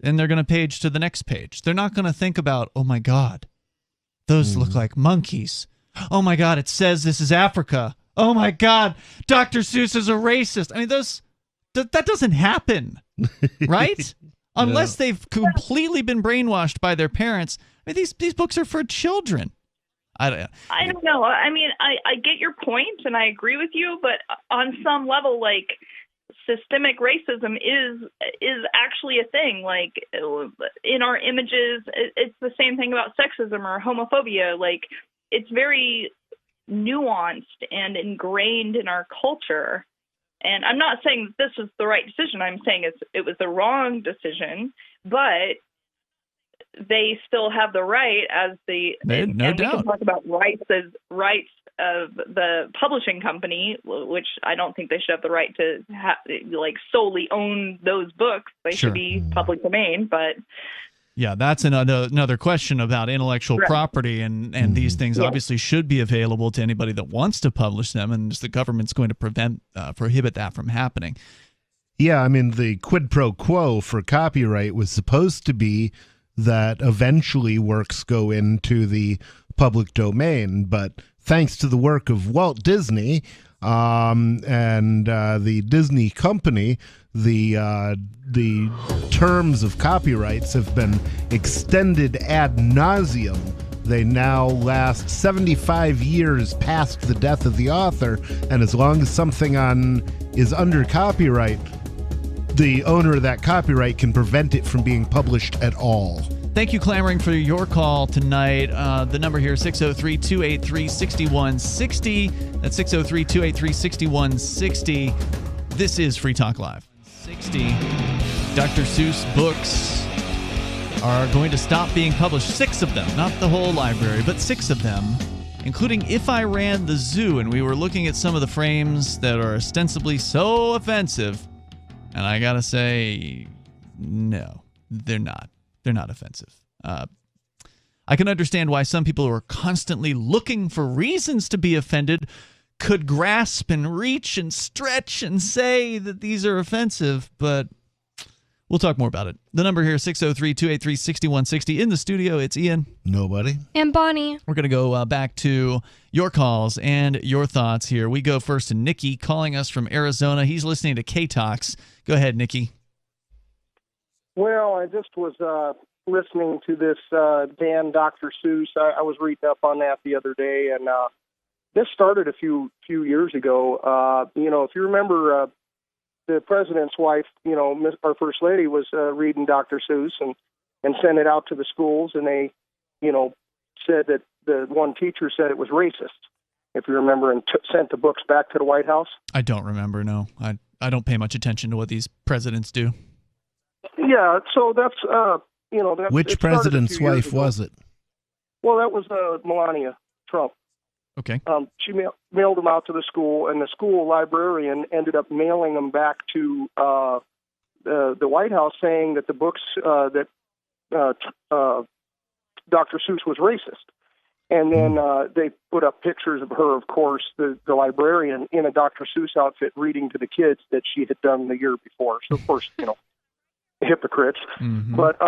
and they're going to page to the next page. They're not going to think about, oh my God, those look like monkeys. Oh my God, it says this is Africa. Oh my God, Dr. Seuss is a racist. I mean, that doesn't happen, right? Unless they've completely been brainwashed by their parents. I mean, these books are for children. I don't know. I mean, I get your point, and I agree with you, but on some level, like, systemic racism is actually a thing. Like, in our images, it's the same thing about sexism or homophobia. Like, it's very nuanced and ingrained in our culture. And I'm not saying that this was the right decision. I'm saying it was the wrong decision, but they still have the right as no doubt. We can talk about rights of the publishing company, which I don't think they should have the right to solely own those books. They should be public domain, but yeah, that's another question about intellectual property, and these things obviously should be available to anybody that wants to publish them, and the government's going to prohibit that from happening. Yeah, I mean, the quid pro quo for copyright was supposed to be that eventually works go into the public domain, but thanks to the work of Walt Disney and the Disney Company, the terms of copyrights have been extended ad nauseum. They now last 75 years past the death of the author, and as long as something is under copyright, the owner of that copyright can prevent it from being published at all. Thank you, clamoring for your call tonight. The number here is 603-283-6160. That's 603-283-6160. This is Free Talk Live. 60. Dr. Seuss books are going to stop being published. 6 of them, not the whole library, but 6 of them, including If I Ran the Zoo. And we were looking at some of the frames that are ostensibly so offensive. And I got to say, no, they're not. They're not offensive. I can understand why some people who are constantly looking for reasons to be offended could grasp and reach and stretch and say that these are offensive, but we'll talk more about it. The number here is 603-283-6160. In the studio, it's Ian. Nobody. And Bonnie. We're going to go back to your calls and your thoughts here. We go first to Nikki calling us from Arizona. He's listening to K-Talks. Go ahead, Nikki. Well, I just was listening to this Dan Dr. Seuss. I was reading up on that the other day, and this started a few years ago. If you remember, the president's wife, our first lady, was reading Dr. Seuss and sent it out to the schools, and they, said that the one teacher said it was racist, if you remember, and sent the books back to the White House. I don't remember, no. I don't pay much attention to what these presidents do. Yeah, so that's, Which president's wife was it? Well, that was Melania Trump. Okay. She mailed them out to the school, and the school librarian ended up mailing them back to the White House, saying that the books that Dr. Seuss was racist. And then they put up pictures of her, of course, the librarian, in a Dr. Seuss outfit reading to the kids that she had done the year before. So, of course, hypocrites. Mm-hmm. But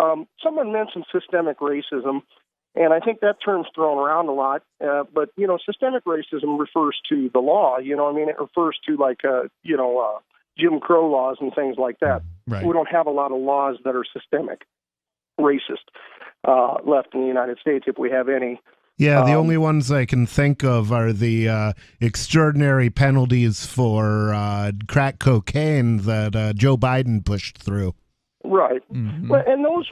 someone mentioned systemic racism, and I think that term's thrown around a lot. But, systemic racism refers to the law. It refers to, Jim Crow laws and things like that. Right. We don't have a lot of laws that are systemic racist left in the United States, if we have any. Yeah, the only ones I can think of are the extraordinary penalties for crack cocaine that Joe Biden pushed through. Right. Mm-hmm. Well, and those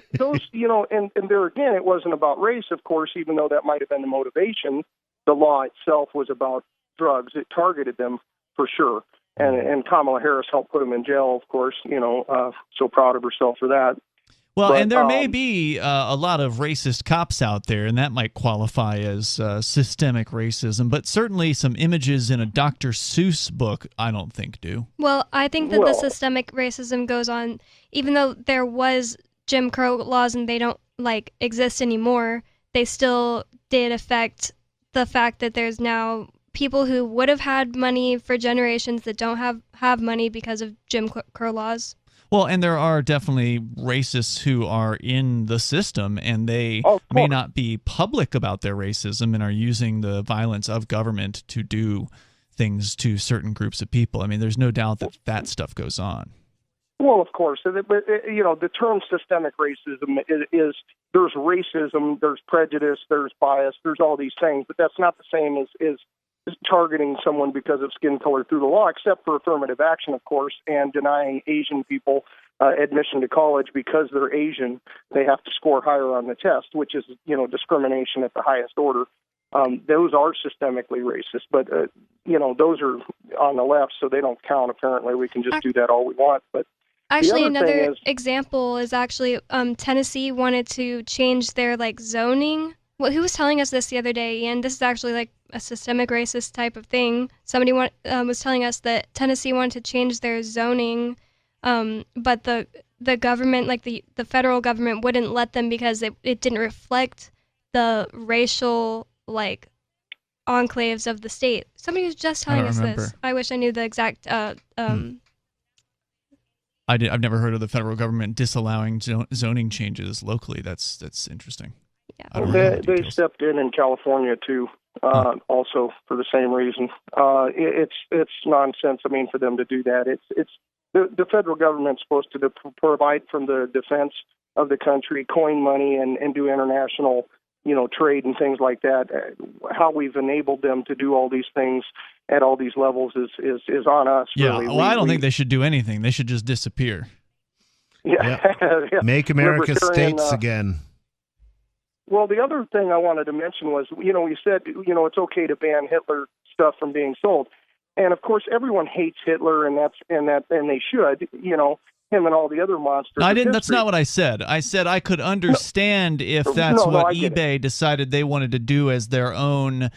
and there again, it wasn't about race, of course, even though that might have been the motivation. The law itself was about drugs. It targeted them for sure. And Kamala Harris helped put them in jail, of course, so proud of herself for that. Well, and there may be a lot of racist cops out there, and that might qualify as systemic racism, but certainly some images in a Dr. Seuss book, I don't think do. Well, I think that the systemic racism goes on, even though there was Jim Crow laws and they don't, exist anymore, they still did affect the fact that there's now people who would have had money for generations that don't have money because of Jim Crow laws. Well, and there are definitely racists who are in the system, and they may not be public about their racism and are using the violence of government to do things to certain groups of people. I mean, there's no doubt that that stuff goes on. Well, of course, but the term systemic racism is there's racism, there's prejudice, there's bias, there's all these things, but that's not the same as targeting someone because of skin color through the law, except for affirmative action, of course, and denying Asian people admission to college because they're Asian. They have to score higher on the test, which is, discrimination at the highest order. Those are systemically racist, but, those are on the left, so they don't count, apparently. We can just do that all we want. But actually, another example is actually Tennessee wanted to change their, zoning. Well, who was telling us this the other day, Ian? This is actually, a systemic racist type of thing. Somebody was telling us that Tennessee wanted to change their zoning, but the government, the federal government, wouldn't let them because it didn't reflect the racial, enclaves of the state. Somebody was just telling us this. I wish I knew the exact... I've never heard of the federal government disallowing zoning changes locally. That's interesting. Yeah. Well, they stepped in California too, also for the same reason. It's nonsense. I mean, for them to do that, it's the federal government's supposed to provide from the defense of the country, coin money, and do international, trade and things like that. How we've enabled them to do all these things at all these levels is on us. Yeah. Really. Well, I don't think they should do anything. They should just disappear. Yeah. Yeah. Make America states again. Well, the other thing I wanted to mention was, you said, it's okay to ban Hitler stuff from being sold. And of course, everyone hates Hitler, and they should, him and all the other monsters. I didn't. That's not what I said. I said I could understand if that's what eBay decided they wanted to do as their own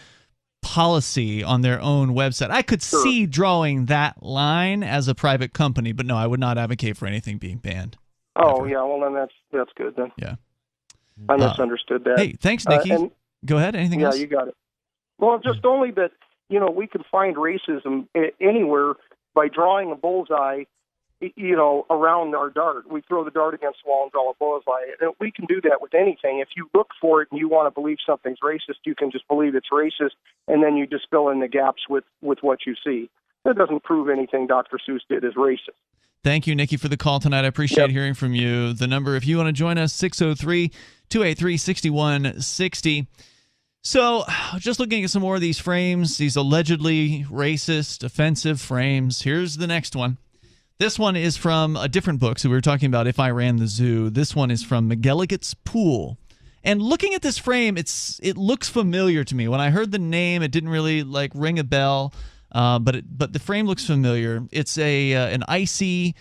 policy on their own website. I could see drawing that line as a private company, but no, I would not advocate for anything being banned. Oh, yeah. Well, then that's good then. Yeah. I misunderstood that. Hey, thanks, Nikki. Go ahead. Anything else? Yeah, you got it. Well, just only that, we can find racism anywhere by drawing a bullseye, around our dart. We throw the dart against the wall and draw a bullseye. And we can do that with anything. If you look for it and you want to believe something's racist, you can just believe it's racist, and then you just fill in the gaps with what you see. That doesn't prove anything Dr. Seuss did is racist. Thank you, Nikki, for the call tonight. I appreciate hearing from you. The number, if you want to join us, 603-283-6160. So, just looking at some more of these frames, these allegedly racist, offensive frames. Here's the next one. This one is from a different book. So we were talking about If I Ran the Zoo. This one is from McGilligut's Pool. And looking at this frame, it looks familiar to me. When I heard the name, it didn't really ring a bell. But the frame looks familiar. It's an icy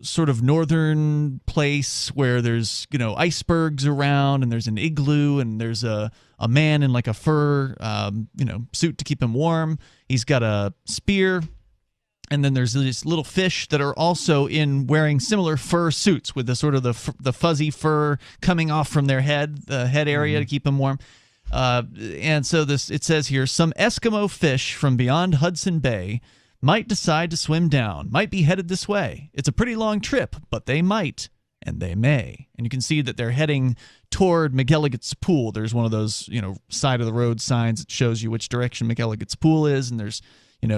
sort of northern place where there's icebergs around, and there's an igloo, and there's a man in a fur suit to keep him warm. He's got a spear, and then there's these little fish that are also wearing similar fur suits with the sort of the fuzzy fur coming off from their head, the head area to keep them warm. And so it says here, some Eskimo fish from beyond Hudson Bay might decide to swim down, might be headed this way. It's a pretty long trip, but they might, and they may. And you can see that they're heading toward McGilligut's Pool. There's one of those, side of the road signs that shows you which direction McGilligut's Pool is, and there's,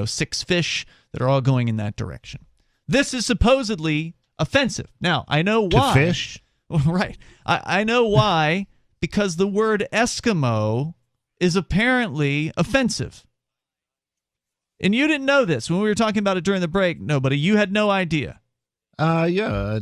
6 fish that are all going in that direction. This is supposedly offensive. Now, I know why. To fish? Right. I know why. Because the word Eskimo is apparently offensive. And you didn't know this when we were talking about it during the break. Nobody. You had no idea. Yeah.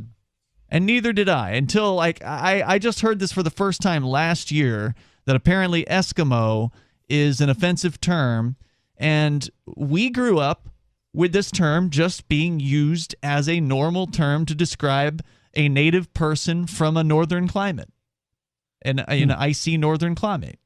And neither did I until I just heard this for the first time last year, that apparently Eskimo is an offensive term. And we grew up with this term just being used as a normal term to describe a native person from a northern climate. In an icy northern climate.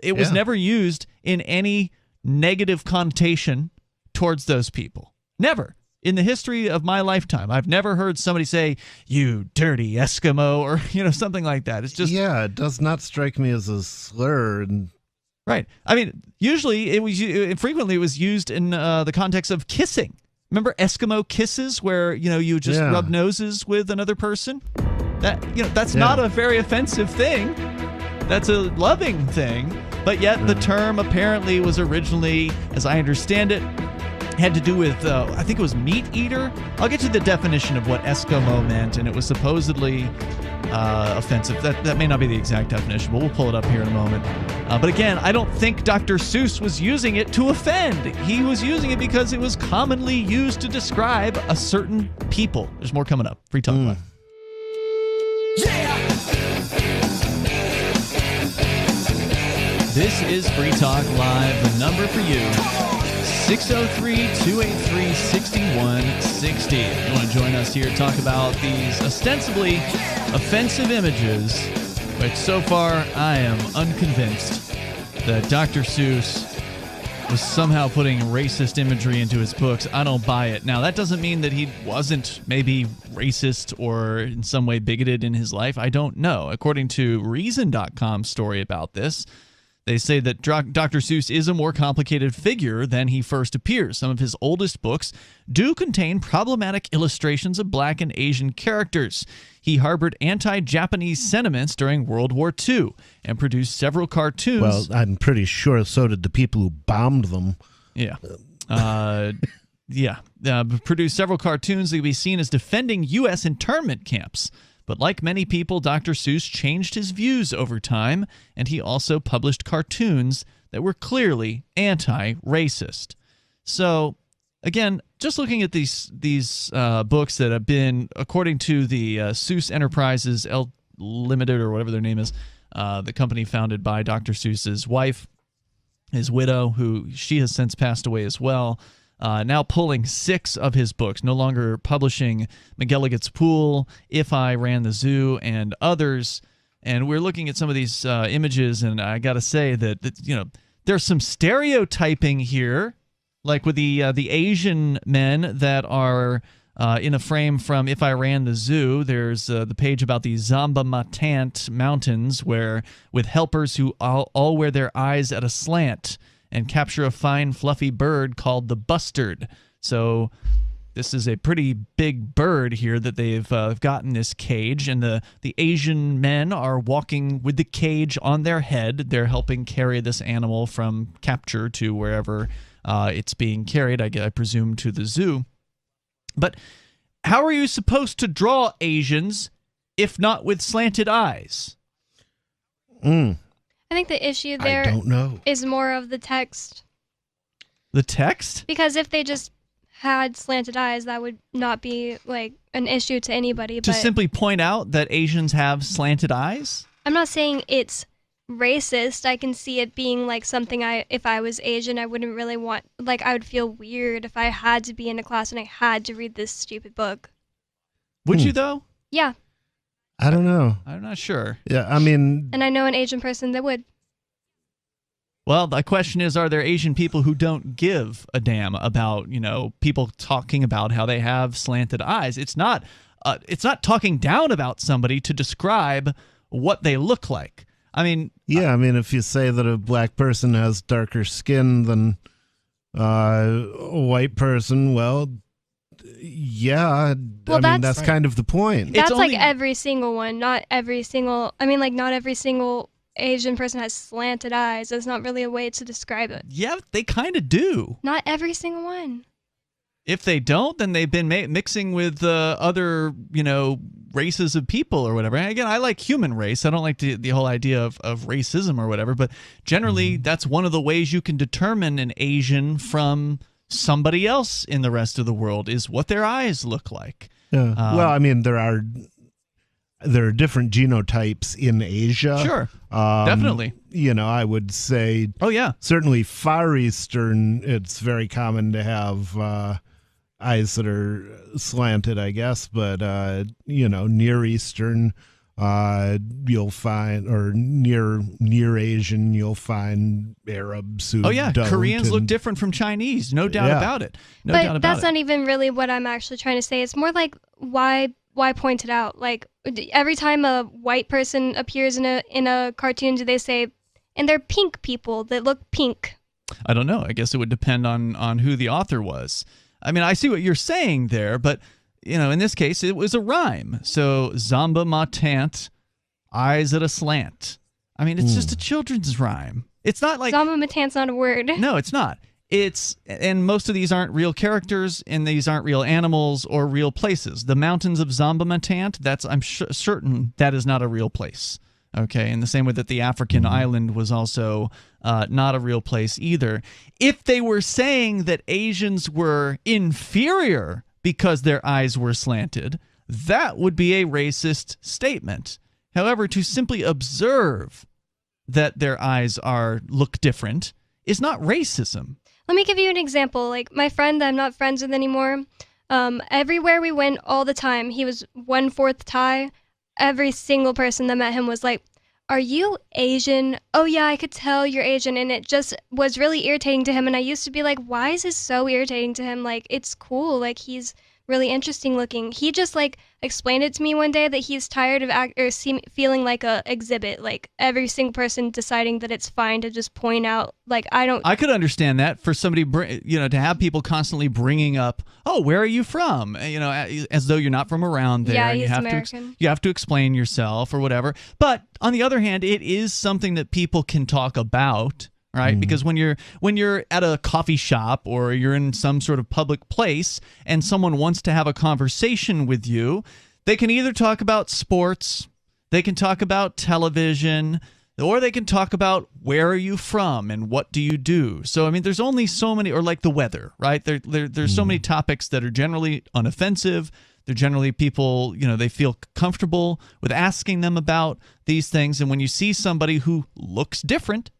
It was never used in any negative connotation towards those people. Never. In the history of my lifetime, I've never heard somebody say, "You dirty Eskimo," or something like that. It's just it does not strike me as a slur. Right. I mean, usually frequently it was used in the context of kissing. Remember Eskimo kisses, where you just rub noses with another person? That's not a very offensive thing. That's a loving thing. But yet the term apparently was originally, as I understand it, had to do with, I think it was meat eater. I'll get to the definition of what Eskimo meant, and it was supposedly offensive. That may not be the exact definition, but we'll pull it up here in a moment. But again, I don't think Dr. Seuss was using it to offend. He was using it because it was commonly used to describe a certain people. There's more coming up. Free Talk Live. This is Free Talk Live. The number for you, 603-283-6160. You want to join us here to talk about these ostensibly offensive images, which so far I am unconvinced that Dr. Seuss was somehow putting racist imagery into his books. I don't buy it. Now, that doesn't mean that he wasn't maybe racist or in some way bigoted in his life. I don't know. According to Reason.com's story about this, they say that Dr. Seuss is a more complicated figure than he first appears. Some of his oldest books do contain problematic illustrations of black and Asian characters. He harbored anti-Japanese sentiments during World War II and produced several cartoons. Well, I'm pretty sure so did the people who bombed them. Yeah. Produced several cartoons that can be seen as defending U.S. internment camps. But like many people, Dr. Seuss changed his views over time, and he also published cartoons that were clearly anti-racist. So, again, just looking at these books that have been, according to the Seuss Enterprises Limited, or whatever their name is, the company founded by Dr. Seuss's wife, his widow, who she has since passed away as well. Now pulling 6 of his books, no longer publishing McGilligan's Pool, If I Ran the Zoo, and others. And we're looking at some of these images, and I got to say that there's some stereotyping here, like with the Asian men that are in a frame from If I Ran the Zoo. There's the page about the Zamba Matant Mountains, where with helpers who all wear their eyes at a slant and capture a fine, fluffy bird called the bustard. So this is a pretty big bird here that they've got in this cage, and the Asian men are walking with the cage on their head. They're helping carry this animal from capture to wherever it's being carried, I presume to the zoo. But how are you supposed to draw Asians if not with slanted eyes? I think the issue there is more of the text. The text? Because if they just had slanted eyes, that would not be like an issue to anybody. To simply point out that Asians have slanted eyes? I'm not saying it's racist. I can see it being like something if I was Asian, I wouldn't really want, like I would feel weird if I had to be in a class and I had to read this stupid book. Would you though? Yeah. I don't know. I'm not sure. Yeah, I mean... And I know an Asian person that would. Well, the question is, are there Asian people who don't give a damn about, people talking about how they have slanted eyes? It's not talking down about somebody to describe what they look like. I mean... Yeah, I mean, if you say that a black person has darker skin than a white person, well... Yeah, well, I mean, that's kind of the point. That's like every single one, not every single Asian person has slanted eyes. That's not really a way to describe it. Yeah, they kind of do. Not every single one. If they don't, then they've been mixing with other, races of people or whatever. And again, I like human race. I don't like the whole idea of racism or whatever. But generally, that's one of the ways you can determine an Asian from somebody else in the rest of the world, is what their eyes look like. Yeah. Well, I mean, there are different genotypes in Asia. Sure. Definitely. I would say, certainly Far Eastern, it's very common to have eyes that are slanted, I guess, but Near Eastern, you'll find, or near Asian, you'll find Arabs who Koreans look different from Chinese, no doubt about it. But that's not even really what I'm actually trying to say. It's more like why point it out? Like every time a white person appears in a cartoon, do they say, and they're pink people that look pink? I don't know. I guess it would depend on who the author was. I mean, I see what you're saying there, but, in this case, it was a rhyme. So, Zamba ma tant, eyes at a slant. I mean, it's just a children's rhyme. It's not like... Zamba ma tant's not a word. No, it's not. And most of these aren't real characters, and these aren't real animals or real places. The mountains of Zamba ma tant, I'm certain that is not a real place. Okay, in the same way that the African island was also not a real place either. If they were saying that Asians were inferior because their eyes were slanted, that would be a racist statement. However, to simply observe that their eyes look different is not racism. Let me give you an example. Like my friend that I'm not friends with anymore, everywhere we went all the time, he was 1/4 Thai. Every single person that met him was like, "Are you Asian?" "Oh yeah, I could tell you're Asian." And it just was really irritating to him. And I used to be like, why is this so irritating to him? Like, it's cool. Like, he's really interesting looking. He just like explained it to me one day that he's tired of feeling like a exhibit. Like every single person deciding that it's fine to just point out. Like, I could understand that for somebody, to have people constantly bringing up, "Oh, where are you from?" As though you're not from around there. Yeah, and he's American. You have to explain yourself or whatever. But on the other hand, it is something that people can talk about. Right, because when you're at a coffee shop or you're in some sort of public place and someone wants to have a conversation with you, they can either talk about sports, they can talk about television, or they can talk about where are you from and what do you do. So I mean, there's only so many, or like the weather, right? There's so many topics that are generally unoffensive. They're generally people, they feel comfortable with asking them about these things. And when you see somebody who looks different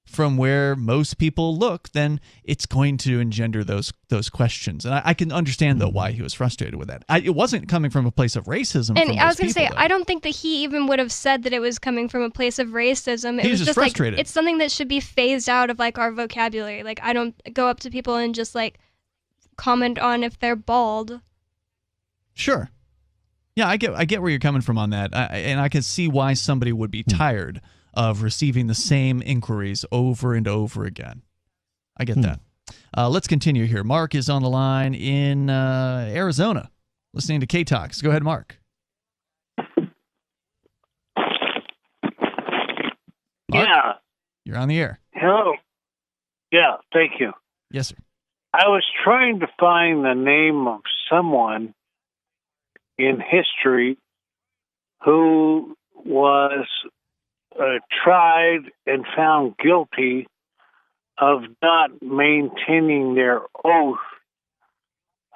from where most people look, then it's going to engender those questions. And I can understand, though, why he was frustrated with that. It wasn't coming from a place of racism. And I was going to say, I don't think that he even would have said that it was coming from a place of racism. It was just frustrated. Like, it's something that should be phased out of like our vocabulary. Like, I don't go up to people and just like comment on if they're bald. Sure. Yeah, I get where you're coming from on that. And I can see why somebody would be tired of receiving the same inquiries over and over again. I get that. Let's continue here. Mark is on the line in Arizona, listening to K-Talks. Go ahead, Mark. Yeah. You're on the air. Hello. Yeah, thank you. Yes, sir. I was trying to find the name of someone in history who was tried and found guilty of not maintaining their oath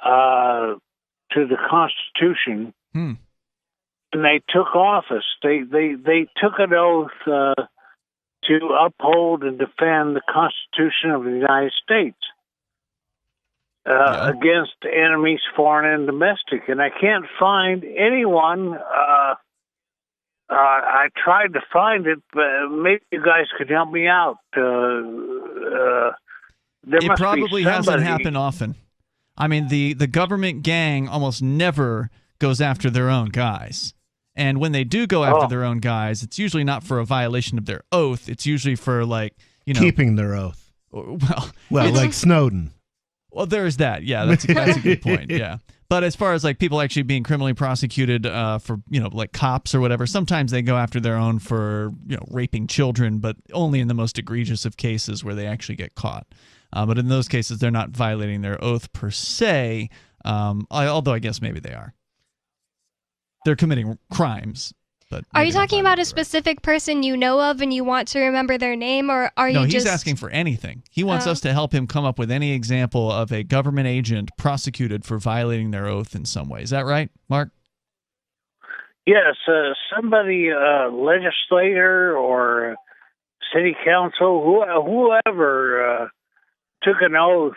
to the Constitution, and they took office. They took an oath to uphold and defend the Constitution of the United States against enemies, foreign and domestic. And I can't find anyone. I tried to find it, but maybe you guys could help me out. It probably hasn't happened often. I mean, the government gang almost never goes after their own guys. And when they do go after their own guys, it's usually not for a violation of their oath. It's usually for, like, keeping their oath. Well, like Snowden. Well, there's that. Yeah, that's a good point. Yeah. But as far as like people actually being criminally prosecuted for, like cops or whatever, sometimes they go after their own for, raping children, but only in the most egregious of cases where they actually get caught. But in those cases, they're not violating their oath per se, although I guess maybe they are. They're committing crimes. But are you talking about a specific person you know of and you want to remember their name, or are you just... No, he's asking for anything. He wants us to help him come up with any example of a government agent prosecuted for violating their oath in some way. Is that right, Mark? Yes, somebody, legislator or city council, whoever took an oath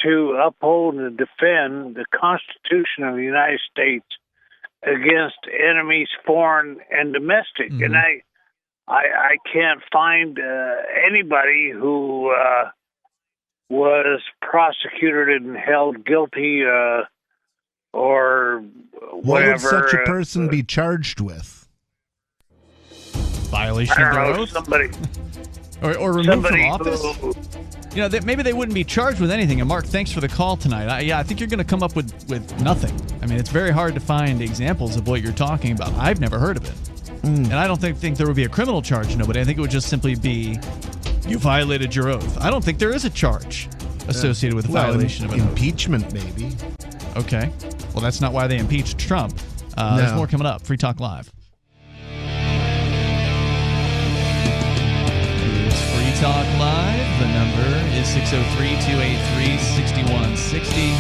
to uphold and defend the Constitution of the United States against enemies, foreign and domestic. And I can't find anybody who was prosecuted and held guilty or whatever. What would such a person be charged with? Violation of their oath? Somebody, or removed from office? maybe they wouldn't be charged with anything. And Mark, thanks for the call tonight. I think you're going to come up with nothing. I mean, it's very hard to find examples of what you're talking about. I've never heard of it. And I don't think there would be a criminal charge, nobody. I think it would just simply be you violated your oath. I don't think there is a charge associated with the violation of an impeachment, maybe. Okay. Well, that's not why they impeached Trump. There's more coming up. Free Talk Live. It's Free Talk Live. The number is 603-283-6160.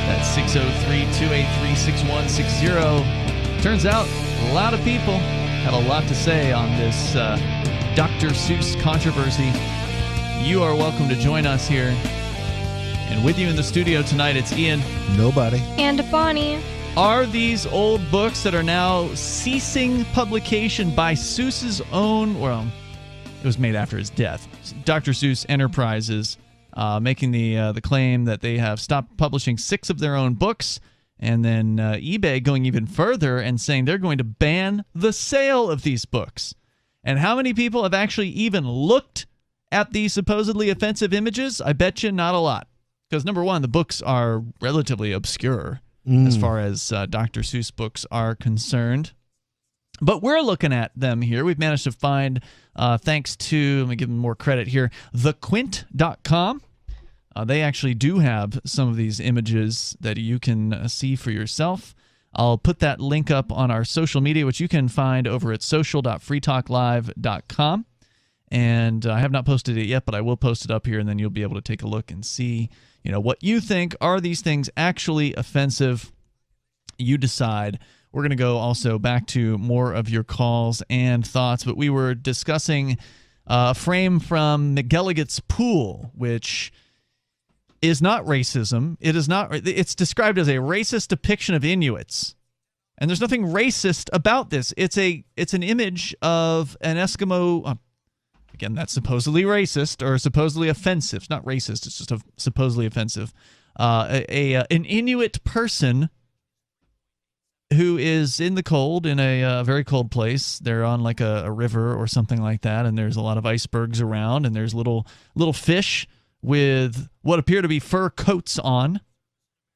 That's 603-283-6160. Turns out a lot of people have a lot to say on this Dr. Seuss controversy. You are welcome to join us here. And with you in the studio tonight, it's Ian. Nobody. And Bonnie. Are these old books that are now ceasing publication by Seuss's own, well, it was made after his death, Dr. Seuss Enterprises, making the claim that they have stopped publishing 6 of their own books, and then eBay going even further and saying they're going to ban the sale of these books. And how many people have actually even looked at these supposedly offensive images? I bet you not a lot. Because, number one, the books are relatively obscure as far as Dr. Seuss books are concerned. But we're looking at them here. We've managed to find, thanks to, let me give them more credit here, thequint.com. They actually do have some of these images that you can see for yourself. I'll put that link up on our social media, which you can find over at social.freetalklive.com. And I have not posted it yet, but I will post it up here, and then you'll be able to take a look and see, what you think. Are these things actually offensive? You decide. We're going to go also back to more of your calls and thoughts, but we were discussing a frame from McGilligut's Pool, which is not racism. It is not. It's described as a racist depiction of Inuits, and there's nothing racist about this. It's an image of an Eskimo. Again, that's supposedly racist or supposedly offensive. It's not racist. It's just supposedly offensive. An Inuit person who is in the cold, in a very cold place. They're on like a river or something like that, and there's a lot of icebergs around, and there's little fish with what appear to be fur coats on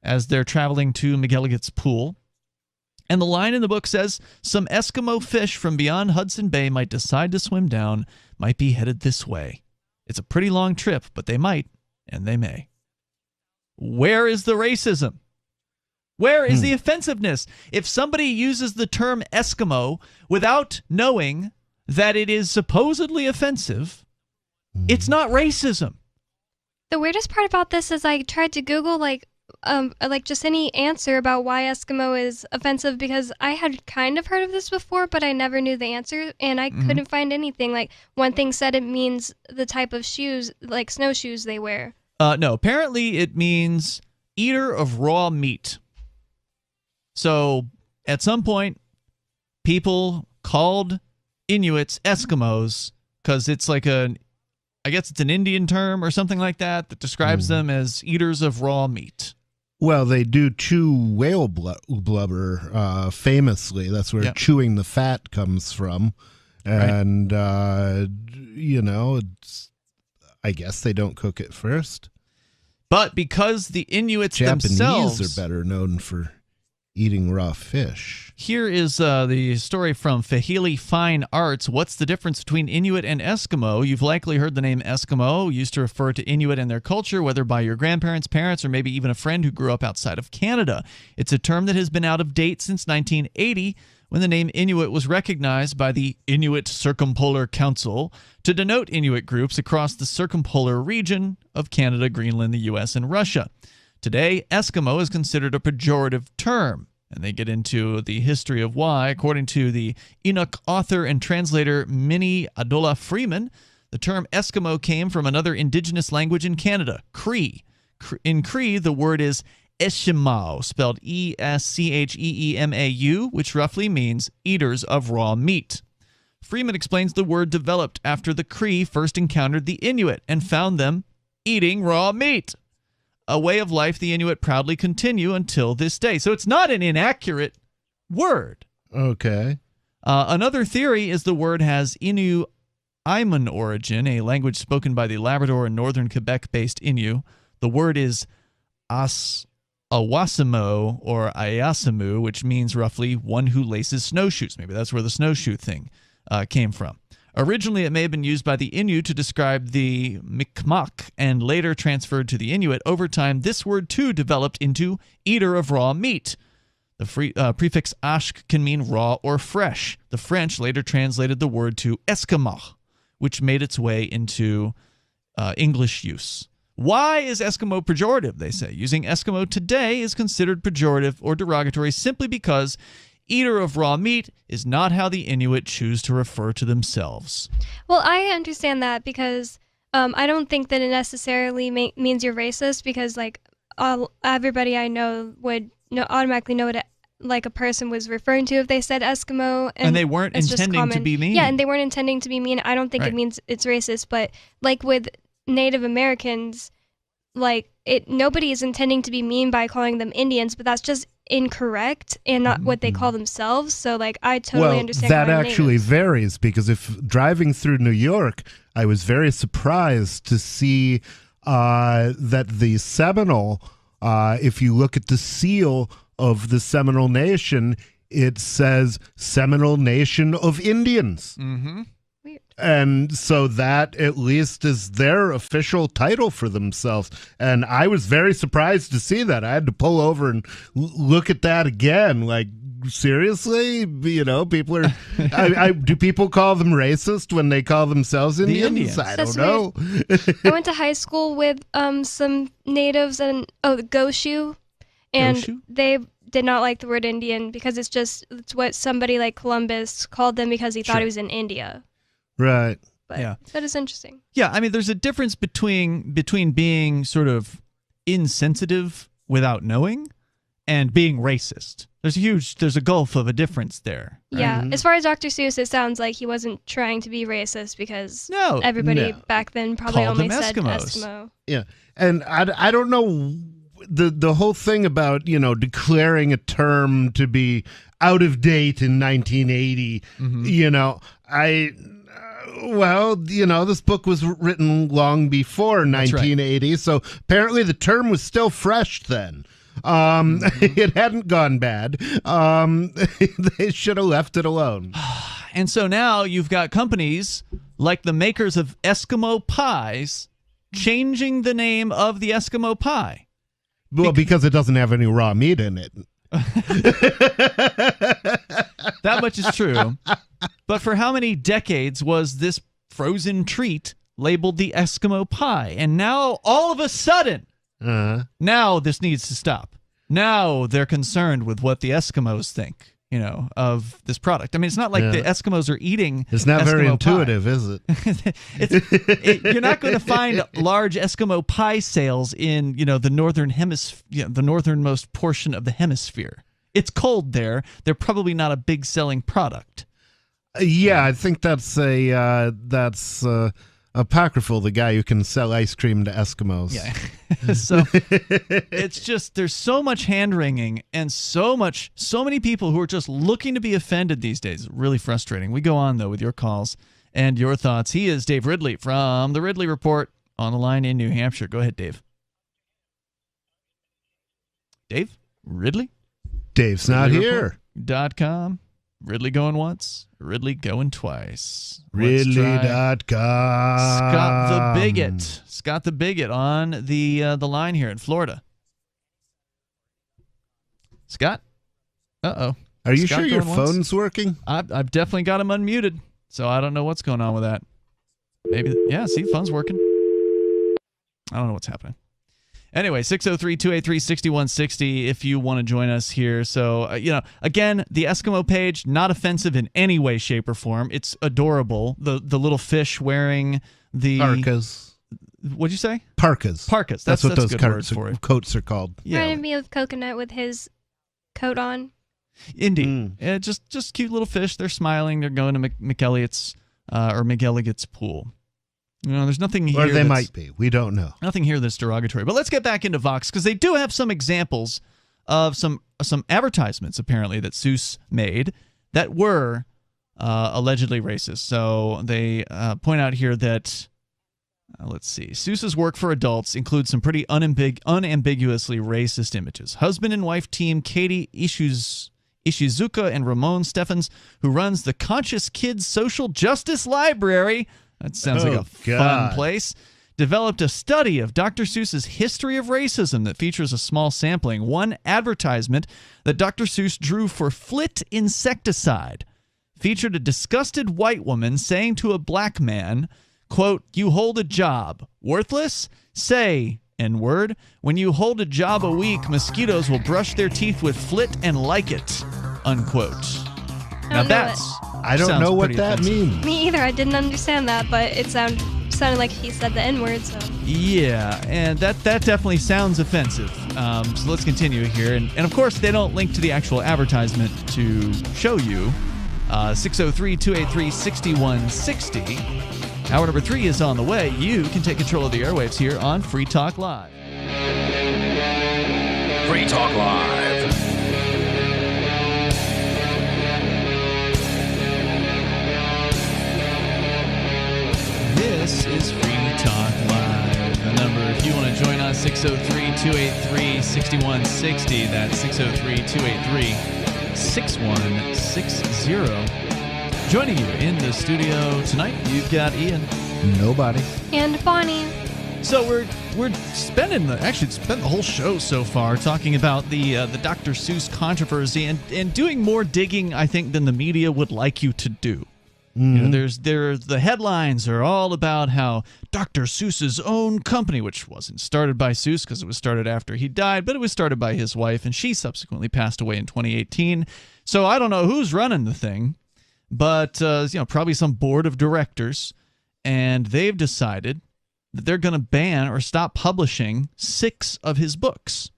as they're traveling to McGilligut's Pool. And the line in the book says, some Eskimo fish from beyond Hudson Bay might decide to swim down, might be headed this way. It's a pretty long trip, but they might, and they may. Where is the racism? Where is the offensiveness? If somebody uses the term Eskimo without knowing that it is supposedly offensive, it's not racism. The weirdest part about this is I tried to Google just any answer about why Eskimo is offensive, because I had kind of heard of this before, but I never knew the answer, and I couldn't find anything. Like, one thing said it means the type of shoes, like snowshoes they wear. No, apparently it means eater of raw meat. So at some point, people called Inuits Eskimos because it's like I guess it's an Indian term or something like that describes them as eaters of raw meat. Well, they do chew whale blubber famously. That's where chewing the fat comes from. And, I guess they don't cook it first. But because the Inuits Japanese themselves are better known for eating raw fish. Here is the story from Fahili Fine Arts. What's the difference between Inuit and Eskimo? You've likely heard the name Eskimo used to refer to Inuit and their culture, whether by your grandparents, parents, or maybe even a friend who grew up outside of Canada. It's a term that has been out of date since 1980, when the name Inuit was recognized by the Inuit Circumpolar Council to denote Inuit groups across the circumpolar region of Canada, Greenland, the U.S., and Russia. Today, Eskimo is considered a pejorative term, and they get into the history of why. According to the Inuk author and translator Minnie Adola Freeman, the term Eskimo came from another indigenous language in Canada, Cree. In Cree, the word is Eshimau, spelled E-S-C-H-E-E-M-A-U, which roughly means eaters of raw meat. Freeman explains the word developed after the Cree first encountered the Inuit and found them eating raw meat, a way of life the Inuit proudly continue until this day. So it's not an inaccurate word. Okay. Another theory is the word has Innu Iman origin, a language spoken by the Labrador and northern Quebec-based Innu. The word is Awasimo or Ayasamu, which means roughly one who laces snowshoes. Maybe that's where the snowshoe thing came from. Originally, it may have been used by the Innu to describe the Mi'kmaq and later transferred to the Inuit. Over time, this word too developed into eater of raw meat. The prefix ashk can mean raw or fresh. The French later translated the word to Eskimo, which made its way into English use. Why is Eskimo pejorative, they say? Using Eskimo today is considered pejorative or derogatory simply because eater of raw meat is not how the Inuit choose to refer to themselves. Well, I understand that because I don't think that it necessarily means you're racist because, like, everybody I know would automatically know what a person was referring to if they said Eskimo. And they weren't intending to be mean. Yeah, and they weren't intending to be mean. I don't think Right. it means it's racist, but, like, with Native Americans, like, nobody is intending to be mean by calling them Indians, but that's just incorrect and not what they call themselves. So, like, I totally understand. That actually varies because if driving through New York, I was very surprised to see that the Seminole, if you look at the seal of the Seminole Nation, it says Seminole Nation of Indians. Mm-hmm. Weird. And so that at least is their official title for themselves. And I was very surprised to see that. I had to pull over and look at that again. Like, seriously? You know, people are... do people call them racist when they call themselves Indians? Indians. I That's don't know. I went to high school with some natives and Goshu, and Goshu? they did not like the word Indian because it's what somebody like Columbus called them because he thought he was in India. Right. But Yeah. that is interesting. Yeah, I mean, there's a difference between being sort of insensitive without knowing and being racist. There's a gulf of a difference there. Right? Yeah. As far as Dr. Seuss, it sounds like he wasn't trying to be racist because everybody back then probably Called only them said Eskimos. Eskimo. Yeah. And I don't know the whole thing about, declaring a term to be out of date in 1980, this book was written long before 1980, so apparently the term was still fresh then. It hadn't gone bad. They should have left it alone. And so now you've got companies like the makers of Eskimo pies changing the name of the Eskimo pie. Well, because it doesn't have any raw meat in it. That much is true. But for how many decades was this frozen treat labeled the Eskimo pie? And now, all of a sudden, now this needs to stop. Now they're concerned with what the Eskimos think, of this product. I mean, it's not like the Eskimos are eating It's not Eskimo very pie. intuitive, is it? You're not going to find large Eskimo pie sales in, the northern hemisphere, the northernmost portion of the hemisphere. It's cold there. They're probably not a big selling product. Yeah, I think that's apocryphal, the guy who can sell ice cream to Eskimos. Yeah. So it's just, there's so much hand-wringing and so many people who are just looking to be offended these days. Really frustrating. We go on, though, with your calls and your thoughts. He is Dave Ridley from The Ridley Report on the line in New Hampshire. Go ahead, Dave. Dave? Ridley? Dave's not here. .com. Ridley going once, Ridley going twice. Ridley.com. Scott the Bigot on the line here in Florida. Scott? Uh-oh. Are you Scott sure your going once? phone's working? I've definitely got him unmuted, so I don't know what's going on with that. Maybe, yeah, see, phone's working. I don't know what's happening. Anyway, 603-283-6160 if you want to join us here. So, again, the Eskimo page, not offensive in any way, shape, or form. It's adorable. The little fish wearing the... Parkas. What'd you say? Parkas. Parkas. That's what those good words for it. coats are called. Yeah. Reminded me of Coconut with his coat on. Indeed. Yeah, just cute little fish. They're smiling. They're going to McElligot's or McElligot's pool. There's nothing here. Or they might be. We don't know. Nothing here that's derogatory. But let's get back into Vox, because they do have some examples of some advertisements, apparently, that Seuss made that were allegedly racist. So they point out here that, let's see, Seuss's work for adults includes some pretty unambiguously racist images. Husband and wife team Katie Ishizuka and Ramon Steffens, who runs the Conscious Kids Social Justice Library, that sounds like a fun place, developed a study of Dr. Seuss's history of racism that features a small sampling. One advertisement that Dr. Seuss drew for Flit insecticide featured a disgusted white woman saying to a black man, quote, "You hold a job. Worthless? Say, N-word, when you hold a job a week, mosquitoes will brush their teeth with Flit and like it," unquote. Now I don't know what that means. Me either. I didn't understand that, but it sounded like he said the N-word. So yeah, and that definitely sounds offensive. So let's continue here. And of course, they don't link to the actual advertisement to show you. 603-283-6160. Hour number 3 is on the way. You can take control of the airwaves here on Free Talk Live. Free Talk Live. This is Free Talk Live. The number, if you want to join us, 603-283-6160. That's 603-283-6160. Joining you in the studio tonight, you've got Ian. Nobody. And Bonnie. So we're spent the whole show so far talking about the Dr. Seuss controversy and doing more digging, I think, than the media would like you to do. You know, the headlines are all about how Dr. Seuss's own company, which wasn't started by Seuss because it was started after he died, but it was started by his wife, and she subsequently passed away in 2018. So I don't know who's running the thing, but probably some board of directors, and they've decided that they're going to ban or stop publishing 6 of his books.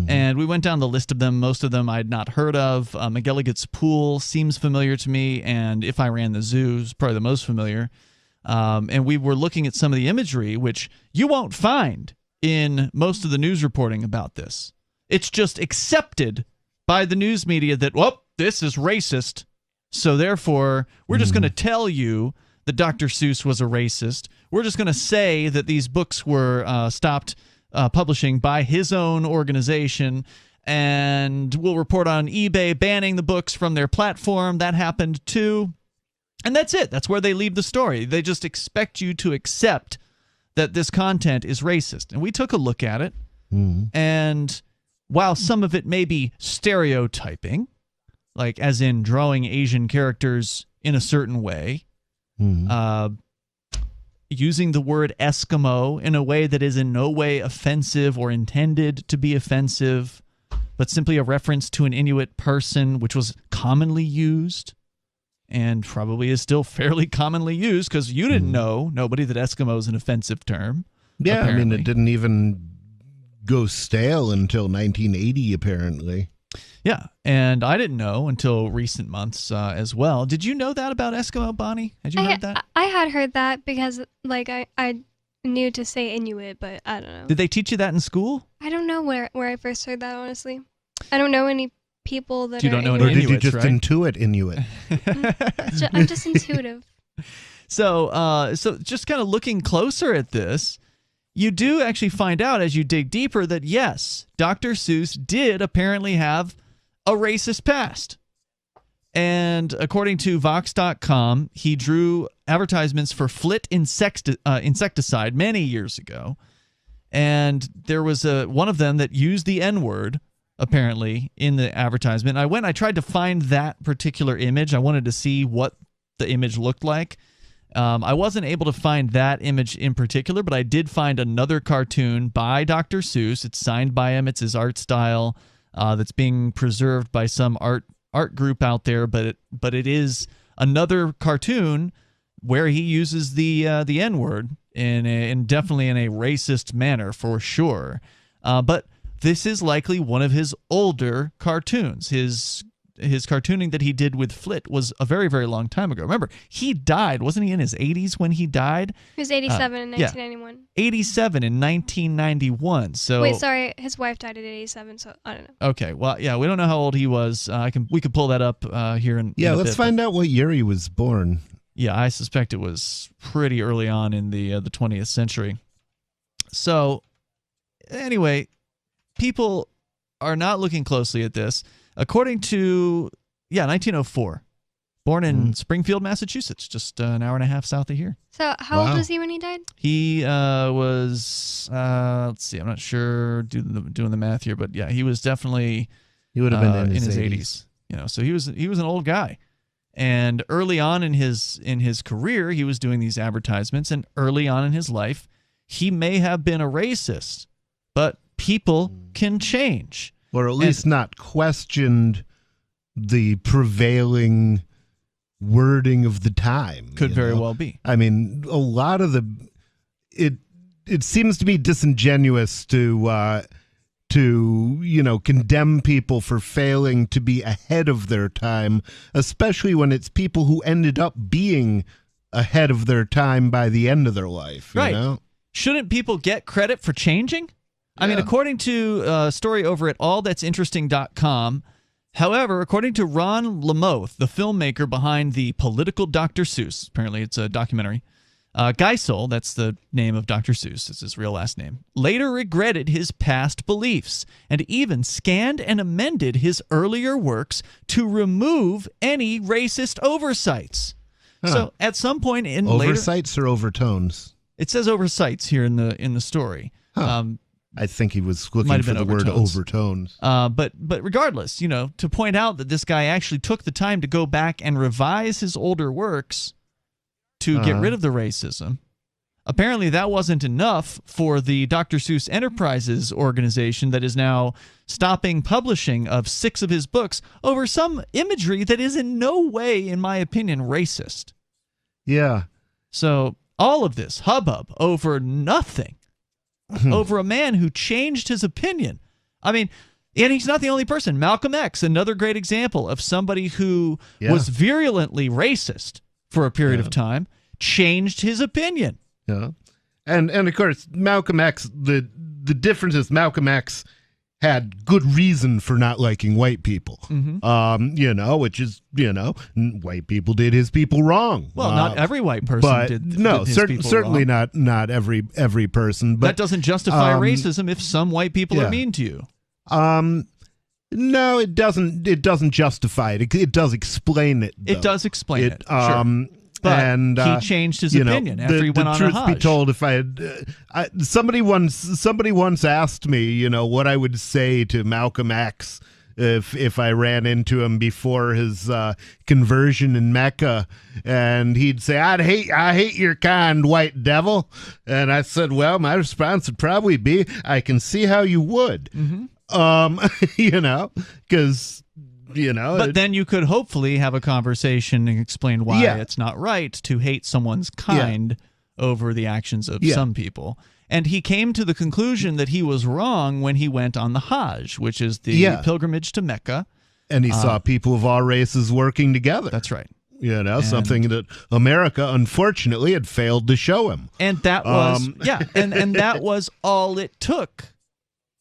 And we went down the list of them. Most of them I'd not heard of. McGilligan's Pool seems familiar to me, and If I Ran the Zoo is probably the most familiar. And we were looking at some of the imagery, which you won't find in most of the news reporting about this. It's just accepted by the news media that, well, this is racist, so therefore we're just going to tell you that Dr. Seuss was a racist. We're just going to say that these books were stopped publishing by his own organization, and we'll report on eBay banning the books from their platform. That happened too. And that's it. That's where they leave the story. They just expect you to accept that this content is racist. And we took a look at it, and while some of it may be stereotyping, like as in drawing Asian characters in a certain way, using the word Eskimo in a way that is in no way offensive or intended to be offensive, but simply a reference to an Inuit person, which was commonly used and probably is still fairly commonly used, because you didn't know, nobody, that Eskimo is an offensive term. Yeah, apparently. I mean, it didn't even go stale until 1980, apparently. Yeah, and I didn't know until recent months as well. Did you know that about Eskimo, Bonnie? Had you heard that? I had heard that because, like, I knew to say Inuit, but I don't know. Did they teach you that in school? I don't know where I first heard that, honestly. I don't know any people that you don't know Inuit. any Or did you Inuits, just right? intuit Inuit? I'm just intuitive. So just kind of looking closer at this, you do actually find out as you dig deeper that, yes, Dr. Seuss did apparently have a racist past. And according to Vox.com, he drew advertisements for Flit insecticide many years ago. And there was one of them that used the N-word, apparently, in the advertisement. I tried to find that particular image. I wanted to see what the image looked like. I wasn't able to find that image in particular, but I did find another cartoon by Dr. Seuss. It's signed by him. It's his art style that's being preserved by some art group out there, but it is another cartoon where he uses the N-word in definitely in a racist manner for sure. But this is likely one of his older cartoons. His his cartooning that he did with Flit was a very, very long time ago. Remember, he died. Wasn't he in his 80s when he died? He was 87 in 1991. 87 in 1991. So wait, sorry, his wife died at 87, so I don't know. Okay, well, yeah, we don't know how old he was. We could pull that up here in Yeah, in a let's bit, find out what year he was born. Yeah, I suspect it was pretty early on in the 20th century. So, anyway, people are not looking closely at this. According to 1904, born in Springfield, Massachusetts, just an hour and a half south of here. So how old was he when he died? He was let's see, I'm not sure doing the math here, but yeah, he was definitely he would have been in his 80s. You know, so he was an old guy. And early on in his career, he was doing these advertisements, and early on in his life, he may have been a racist, but people can change. Or at least not questioned the prevailing wording of the time. Could very well be. I mean, a lot of it seems to be disingenuous to condemn people for failing to be ahead of their time, especially when it's people who ended up being ahead of their time by the end of their life. Right. You know? Shouldn't people get credit for changing? I mean, according to a story over at allthat'sinteresting.com, however, according to Ron Lamoth, the filmmaker behind the political Dr. Seuss, apparently it's a documentary, Geisel, that's the name of Dr. Seuss, it's his real last name, later regretted his past beliefs and even scanned and amended his earlier works to remove any racist oversights. Huh. So at some point in oversights or overtones? It says oversights here in the story. Huh. I think he was looking for the word overtones. But regardless, to point out that this guy actually took the time to go back and revise his older works to get rid of the racism. Apparently that wasn't enough for the Dr. Seuss Enterprises organization that is now stopping publishing of 6 of his books over some imagery that is in no way, in my opinion, racist. Yeah. So all of this hubbub over nothing, over a man who changed his opinion. I mean, and he's not the only person. Malcolm X, another great example of somebody who was virulently racist for a period of time, changed his opinion. Yeah. And of course, Malcolm X, the difference is Malcolm X had good reason for not liking white people. Which is, white people did his people wrong. Well, not every white person did his people certainly wrong. not every person. But that doesn't justify racism if some white people are mean to you. No, it doesn't. It doesn't justify it. It does explain it, though. It does explain it. Sure. But he changed his opinion after he went on a Hajj. The truth be told, if I had somebody once asked me, what I would say to Malcolm X if I ran into him before his conversion in Mecca, and he'd say, I hate your kind, white devil. And I said, well, my response would probably be, I can see how you would. Because but then you could hopefully have a conversation and explain why it's not right to hate someone's kind over the actions of some people. And he came to the conclusion that he was wrong when he went on the Hajj, which is the pilgrimage to Mecca. And he saw people of all races working together. That's right. Something that America, unfortunately, had failed to show him. And that was, and that was all it took.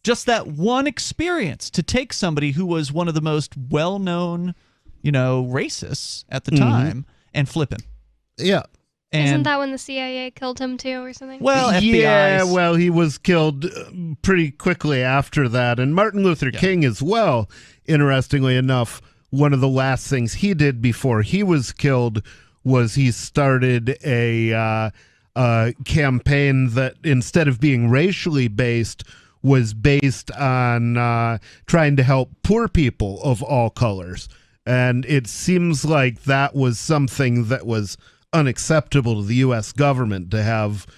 Just that one experience to take somebody who was one of the most well-known, racists at the time and flip him. Yeah. And isn't that when the CIA killed him too or something? Well, FBI. Yeah, well, he was killed pretty quickly after that. And Martin Luther King as well, interestingly enough, one of the last things he did before he was killed was he started a campaign that instead of being racially based was based on trying to help poor people of all colors. And it seems like that was something that was unacceptable to the U.S. government, to have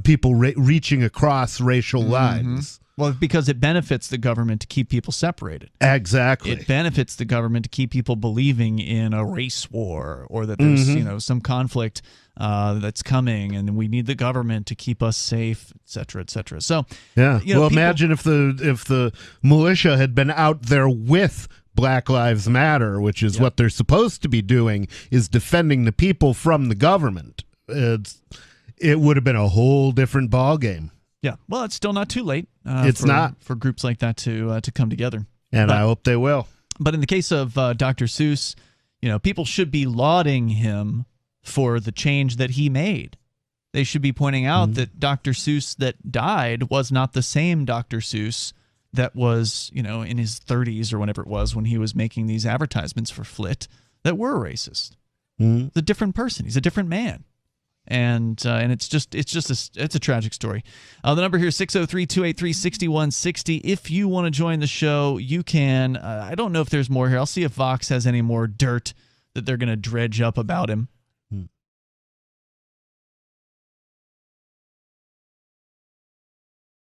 people reaching across racial lines. Well, because it benefits the government to keep people separated. Exactly. It benefits the government to keep people believing in a race war, or that there's some conflict that's coming, and we need the government to keep us safe, et cetera, et cetera. So imagine if the militia had been out there with Black Lives Matter, which is what they're supposed to be doing, is defending the people from the government. It would have been a whole different ballgame. Yeah, well, it's still not too late. It's not for groups like that to come together, and I hope they will. But in the case of Dr. Seuss, people should be lauding him for the change that he made. They should be pointing out that Dr. Seuss that died was not the same Dr. Seuss that was, in his 30s or whenever it was when he was making these advertisements for Flit that were racist. He's a different person. He's a different man. And it's a tragic story. The number here is 603-283-6160. If you want to join the show, you can. I don't know if there's more here. I'll see if Vox has any more dirt that they're going to dredge up about him.